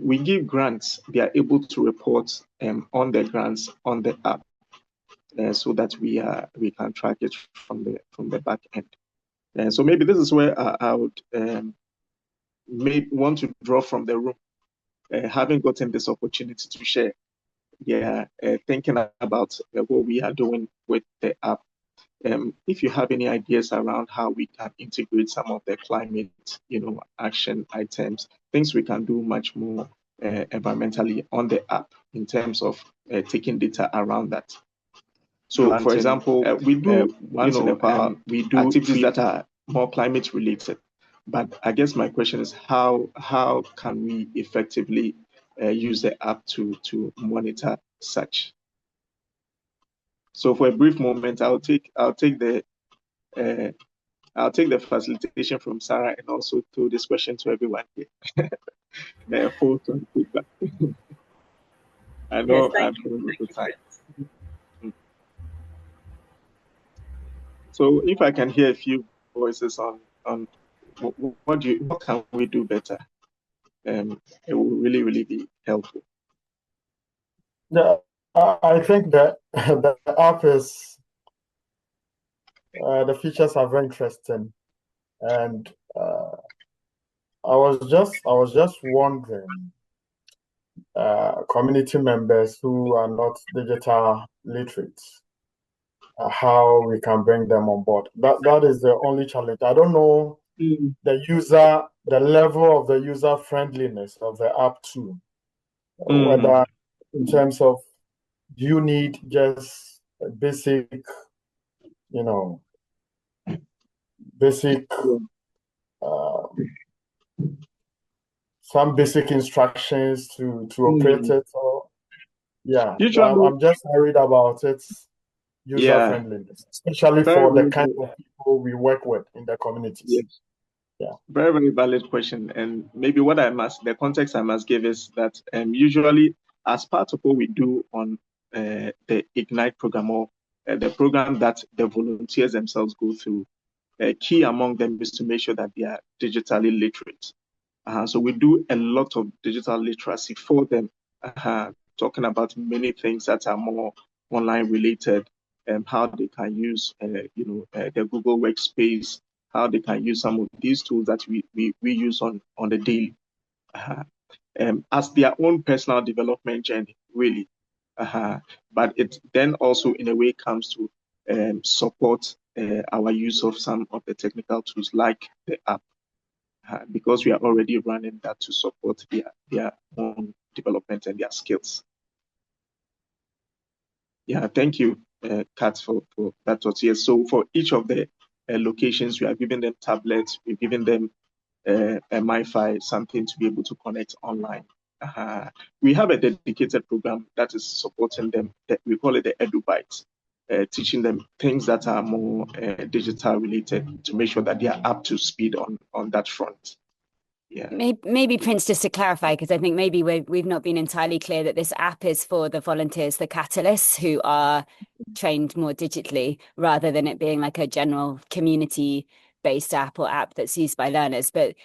We give grants. They are able to report on the grants on the app, so that we can track it from the back end. And so maybe this is where I would may want to draw from the room, having gotten this opportunity to share. Yeah, thinking about what we are doing with the app. If you have any ideas around how we can integrate some of the climate, action items, things we can do much more environmentally on the app in terms of taking data around that. So, for example, we do once in a while we do activities that are more climate related. But I guess my question is how can we effectively use the app to monitor such? So for a brief moment, I'll take the facilitation from Sarah and also throw this question to everyone here. Full feedback. I know I've run out of time. So if I can hear a few voices on what can we do better, it will really be helpful. Yeah, I think that the app is the features are very interesting, and I was just wondering, community members who are not digital literate, how we can bring them on board. That is the only challenge. I don't know the level of the user friendliness of the app too, whether in terms of do you need just a basic, you know, basic uh, some basic instructions to operate it, or yeah, Usually, I'm just worried about its user yeah, friendliness, especially very, for the very, kind of people we work with in the communities. yes, Yeah. very, very valid question. And maybe the context I must give is that usually, as part of what we do on the Ignite program, or the program that the volunteers themselves go through, key among them is to make sure that they are digitally literate. So we do a lot of digital literacy for them, talking about many things that are more online related, how they can use, the Google Workspace, how they can use some of these tools that we use on the daily, as their own personal development journey, really. But it then also, in a way, comes to support our use of some of the technical tools like the app. Because we are already running that to support their own development and their skills. Yeah, thank you, Kat, for that thought. Yes, so for each of the locations, we are giving them tablets, we're giving them a MiFi, something to be able to connect online. We have a dedicated program that is supporting them. We call it the EduBytes, teaching them things that are more digital related to make sure that they are up to speed on that front. Yeah. Maybe Prince, just to clarify, because I think maybe we've not been entirely clear that this app is for the volunteers, the catalysts who are trained more digitally, rather than it being like a general community-based app or app that's used by learners. But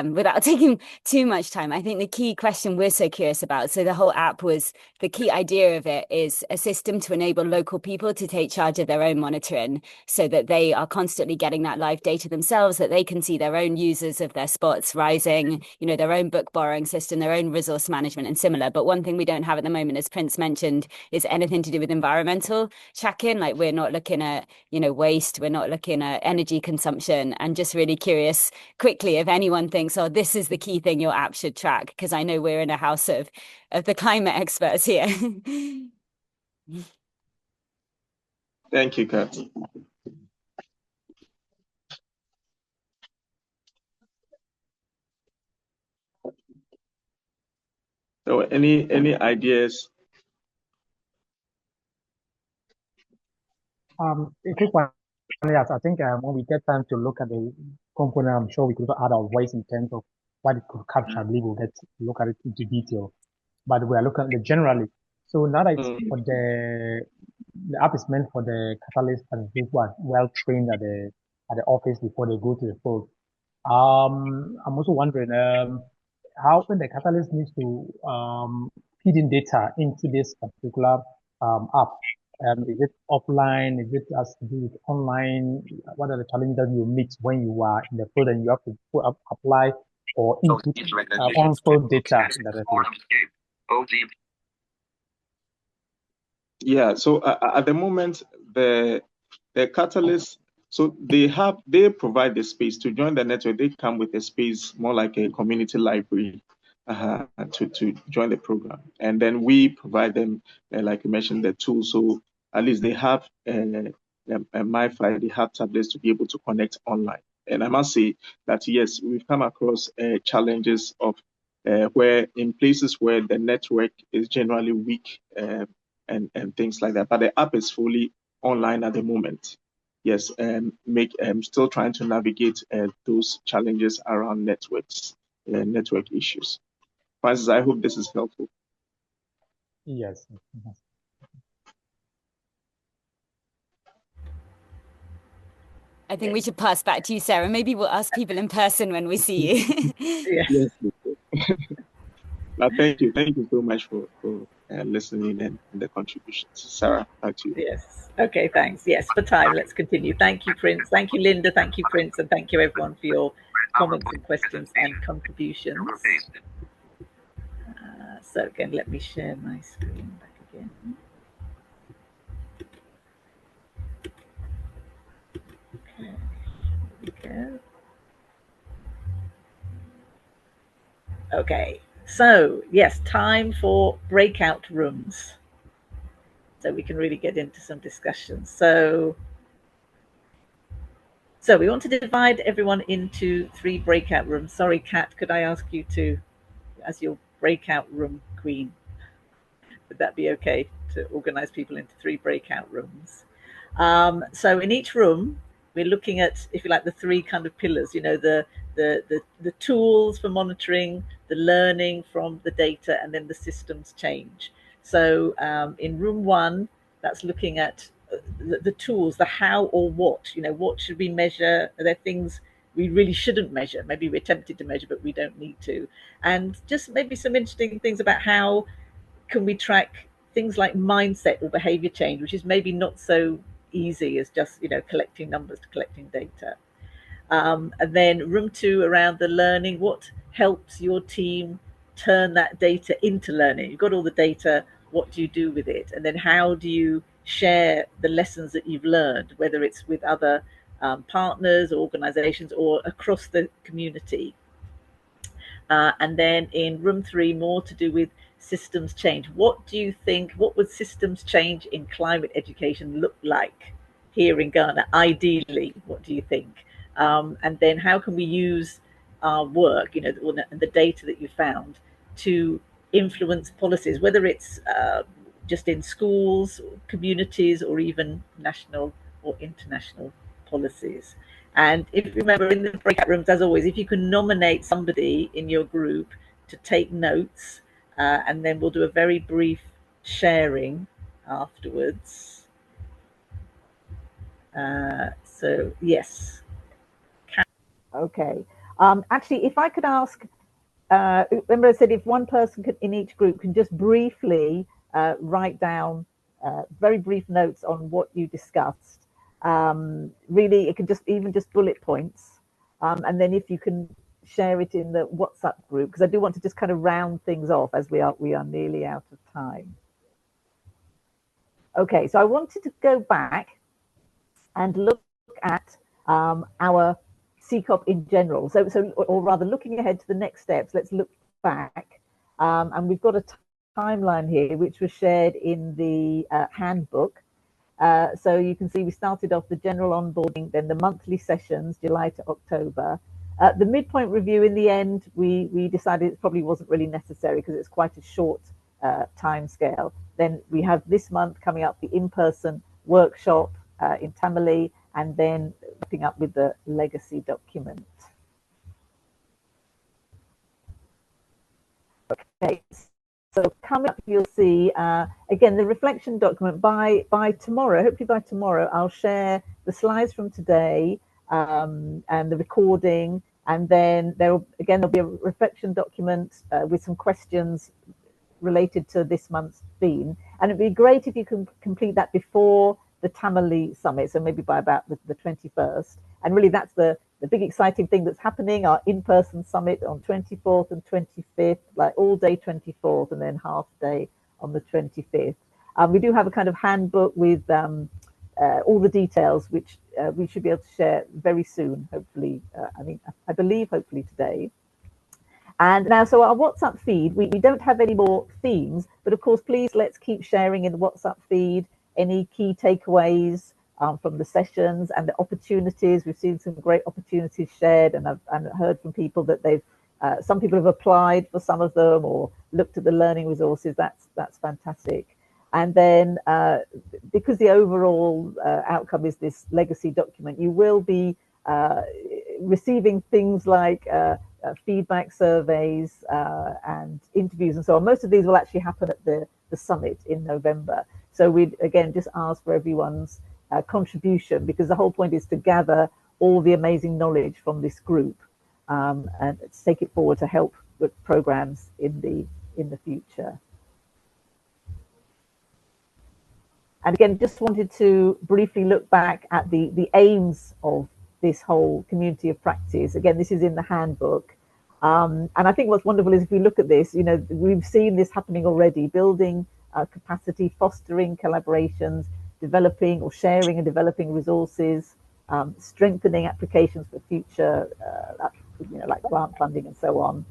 without taking too much time, I think the key question we're so curious about, so the whole app was, the key idea of it is a system to enable local people to take charge of their own monitoring, so that they are constantly getting that live data themselves, that they can see their own users of their spots rising, their own book borrowing system, their own resource management and similar. But one thing we don't have at the moment, as Prince mentioned, is anything to do with environmental tracking. Like, we're not looking at, waste, we're not looking at energy consumption. And just really curious quickly if anyone thinks, oh, this is the key thing your app should track, because I know we're in a house of the climate experts here. Thank you, Kat. So any ideas? A quick one. Yes, I think when we get time to look at the component, I'm sure we could add our voice in terms of what it could capture. I believe we'll get to look at it into detail. But we are looking at it generally. So now that it's for the app is meant for the catalyst and those who are well trained at the office before they go to the field. I'm also wondering how when the catalyst needs to feed in data into this particular app. Is it offline? Is it has to do with online? What are the challenges that you meet when you are in the field and you have to apply or input on-field data directly? Yeah, so at the moment, the catalyst, so they provide the space to join the network. They come with a space more like a community library to join the program, and then we provide them, like you mentioned, the tools. So at least they have a MiFi, they have tablets to be able to connect online. And I must say that yes, we've come across challenges of where in places where the network is generally weak. And things like that. But the app is fully online at the moment. Yes, still trying to navigate those challenges around networks, network issues. Francis, I hope this is helpful. Yes. I think we should pass back to you, Sarah. Maybe we'll ask people in person when we see you. Yes. But thank you so much for listening and the contributions. Sarah, back to you. Yes. Okay, thanks. Yes, for time, let's continue. Thank you, Prince. Thank you, Linda. Thank you, Prince. And thank you, everyone, for your comments and questions and contributions. So again, let me share my screen back again. Okay, here we go. Okay, so yes, time for breakout rooms. So we can really get into some discussions. So we want to divide everyone into 3 breakout rooms. Sorry, Kat, could I ask you to, as your breakout room queen, would that be okay to organize people into 3 breakout rooms? So in each room, we're looking at, if you like, the 3 kind of pillars, you know, the tools for monitoring, the learning from the data, and then the systems change. So in room 1, that's looking at the tools, the how or what, you know, what should we measure? Are there things we really shouldn't measure? Maybe we're tempted to measure, but we don't need to. And just maybe some interesting things about how can we track things like mindset or behavior change, which is maybe not so easy as just, you know, collecting numbers to collecting data. And then room 2 around the learning, what helps your team turn that data into learning? You've got all the data, what do you do with it? And then how do you share the lessons that you've learned, whether it's with other partners, organizations, or across the community? And then in room 3, more to do with systems change. What do you think, what would systems change in climate education look like here in Ghana? Ideally, what do you think? And then how can we use our work, you know, the data that you found to influence policies, whether it's just in schools, communities, or even national or international policies? And if you remember, in the breakout rooms, as always, if you can nominate somebody in your group to take notes, and then we'll do a very brief sharing afterwards. So yes. Okay. Actually, if I could ask, remember I said if one person could, in each group, can just briefly write down very brief notes on what you discussed. Really, it can just even just bullet points, and then if you can share it in the WhatsApp group, because I do want to just kind of round things off as we are nearly out of time. Okay, so I wanted to go back and look at our CECOP in general. Or rather, looking ahead to the next steps, let's look back. And we've got a timeline here, which was shared in the handbook. So you can see we started off the general onboarding, then the monthly sessions, July to October. The midpoint review, in the end, we decided it probably wasn't really necessary because it's quite a short time scale. Then we have this month coming up the in-person workshop in Tamale, and then wrapping up with the legacy document. Okay, so coming up, you'll see again the reflection document by tomorrow. Hopefully by tomorrow, I'll share the slides from today and the recording, and then there'll be a reflection document with some questions related to this month's theme. And it'd be great if you can complete that before the Tamale Summit, so maybe by about the 21st. And really that's the big exciting thing that's happening, our in-person summit on 24th and 25th, like all day 24th and then half day on the 25th. We do have a kind of handbook with all the details, which we should be able to share very soon, hopefully. I believe hopefully today. And now, so our WhatsApp feed, we don't have any more themes, but of course, please let's keep sharing in the WhatsApp feed any key takeaways from the sessions and the opportunities. We've seen some great opportunities shared, and I've heard from people that they've, some people have applied for some of them or looked at the learning resources. That's fantastic. And then because the overall outcome is this legacy document, you will be receiving things like feedback surveys and interviews and so on. Most of these will actually happen at the summit in November. So we'd again just ask for everyone's contribution, because the whole point is to gather all the amazing knowledge from this group and take it forward to help with programs in the future. And again, just wanted to briefly look back at the aims of this whole community of practice. Again, this is in the handbook. And I think what's wonderful is if we look at this, you know, we've seen this happening already, building capacity, fostering collaborations, developing or sharing and developing resources, strengthening applications for future, you know, like grant funding and so on.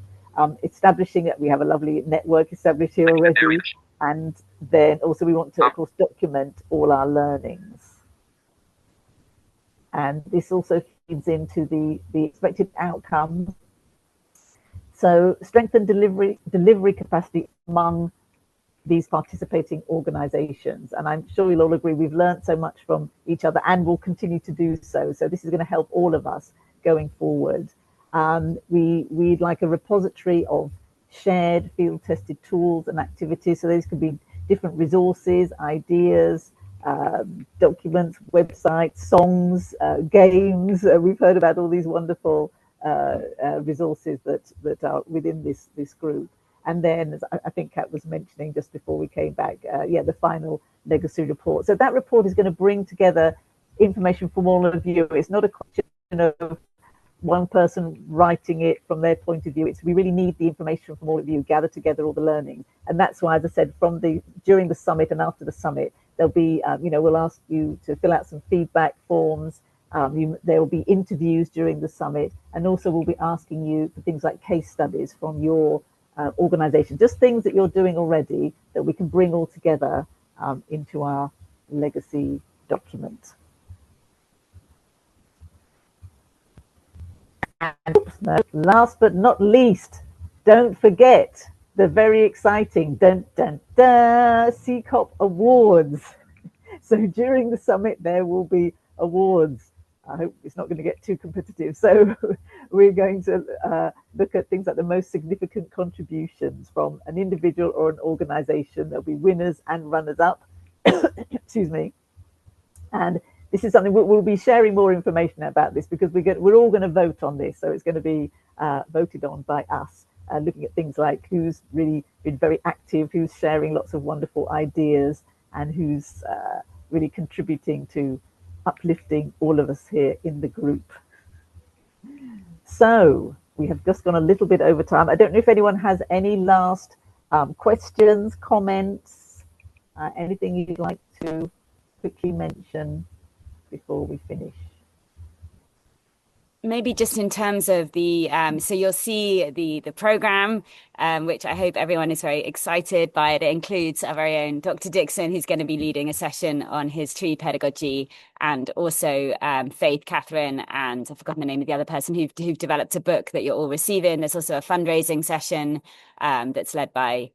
Establishing that we have a lovely network established here already. And then also we want to, of course, document all our learnings. And this also feeds into the expected outcomes. So strengthen delivery capacity among these participating organizations. And I'm sure you'll all agree we've learned so much from each other and will continue to do so. So this is going to help all of us going forward. We'd like a repository of shared field tested tools and activities. So these could be different resources, ideas, documents, websites, songs, games. We've heard about all these wonderful resources that are within this group. And then, as I think Kat was mentioning just before we came back, the final legacy report. So that report is going to bring together information from all of you. It's not a question of one person writing it from their point of view. We really need the information from all of you, gather together all the learning. And that's why, as I said, during the summit and after the summit, there'll be, we'll ask you to fill out some feedback forms. There will be interviews during the summit, and also we'll be asking you for things like case studies from your organization, just things that you're doing already that we can bring all together into our legacy document. And last but not least, don't forget the very exciting CECOP Awards. So during the summit, there will be awards. I hope it's not going to get too competitive. So we're going to look at things like the most significant contributions from an individual or an organization. There'll be winners and runners up. Excuse me. And this is something we'll be sharing more information about this because we're all going to vote on this. So it's going to be voted on by us, looking at things like who's really been very active, who's sharing lots of wonderful ideas, and who's really contributing to uplifting all of us here in the group. So we have just gone a little bit over time. I don't know if anyone has any last questions, comments, anything you'd like to quickly mention before we finish. Maybe just in terms of the, so you'll see the program, which I hope everyone is very excited by. It includes our very own Dr. Dixon, who's going to be leading a session on his tree pedagogy, and also Faith, Catherine, and I've forgotten the name of the other person who've developed a book that you're all receiving. There's also a fundraising session that's led by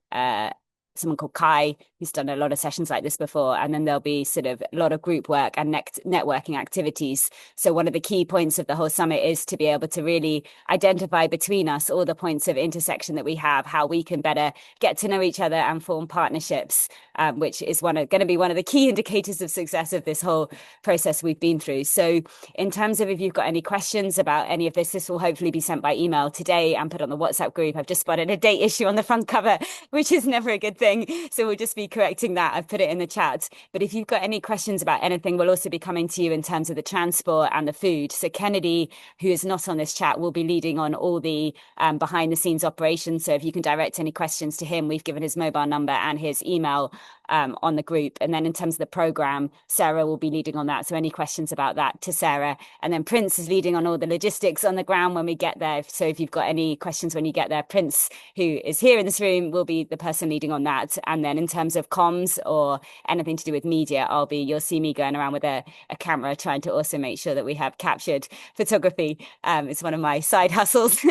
someone called Kai, who's done a lot of sessions like this before. And then there'll be sort of a lot of group work and networking activities. So one of the key points of the whole summit is to be able to really identify between us all the points of intersection that we have, how we can better get to know each other and form partnerships, which is going to be one of the key indicators of success of this whole process we've been through. So in terms of if you've got any questions about any of this, this will hopefully be sent by email today and put on the WhatsApp group. I've just spotted a date issue on the front cover, which is never a good thing. So we'll just be correcting that. I've put it in the chat. But if you've got any questions about anything, we'll also be coming to you in terms of the transport and the food. So Kennedy, who is not on this chat, will be leading on all the behind the scenes operations. So if you can direct any questions to him, we've given his mobile number and his email on the group. And then in terms of the program, Sarah will be leading on that. So any questions about that to Sarah. And then Prince is leading on all the logistics on the ground when we get there. So if you've got any questions when you get there, Prince, who is here in this room, will be the person leading on that. And then in terms of comms or anything to do with media, you'll see me going around with a camera trying to also make sure that we have captured photography. It's one of my side hustles.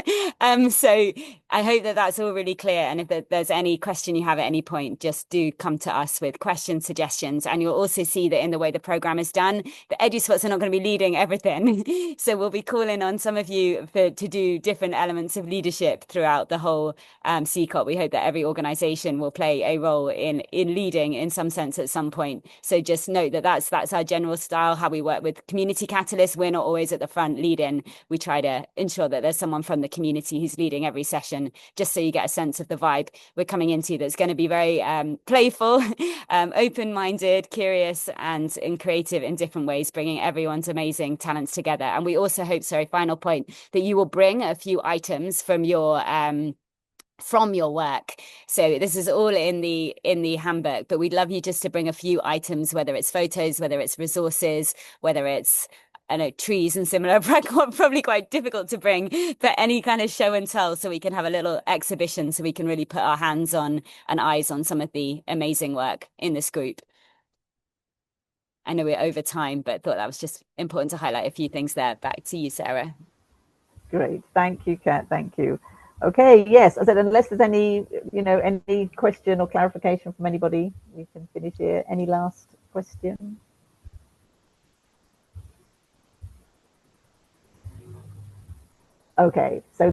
So I hope that that's all really clear. And if there's any question you have at any point, just do come to us with questions, suggestions. And you'll also see that in the way the program is done, the EduSpots are not going to be leading everything. So we'll be calling on some of you to do different elements of leadership throughout the whole CECOP. We hope that every organization will play a role in leading in some sense at some point. So just note that that's our general style, how we work with community catalysts. We're not always at the front leading. We try to ensure that there's someone from the community who's leading every session, just so you get a sense of the vibe we're coming into that's going to be very playful open-minded, curious, and creative in different ways, bringing everyone's amazing talents together. And we also hope, sorry, final point, that you will bring a few items from your work. So this is all in the handbook, but we'd love you just to bring a few items, whether it's photos, whether it's resources, whether it's, I know, trees and similar, probably quite difficult to bring, but any kind of show and tell, so we can have a little exhibition, so we can really put our hands on and eyes on some of the amazing work in this group. I know we're over time, but thought that was just important to highlight a few things there. Back to you, Sarah. Great. Thank you, Kat. Thank you. Okay, yes, I said, unless there's any, any question or clarification from anybody, we can finish here. Any last question? Okay, so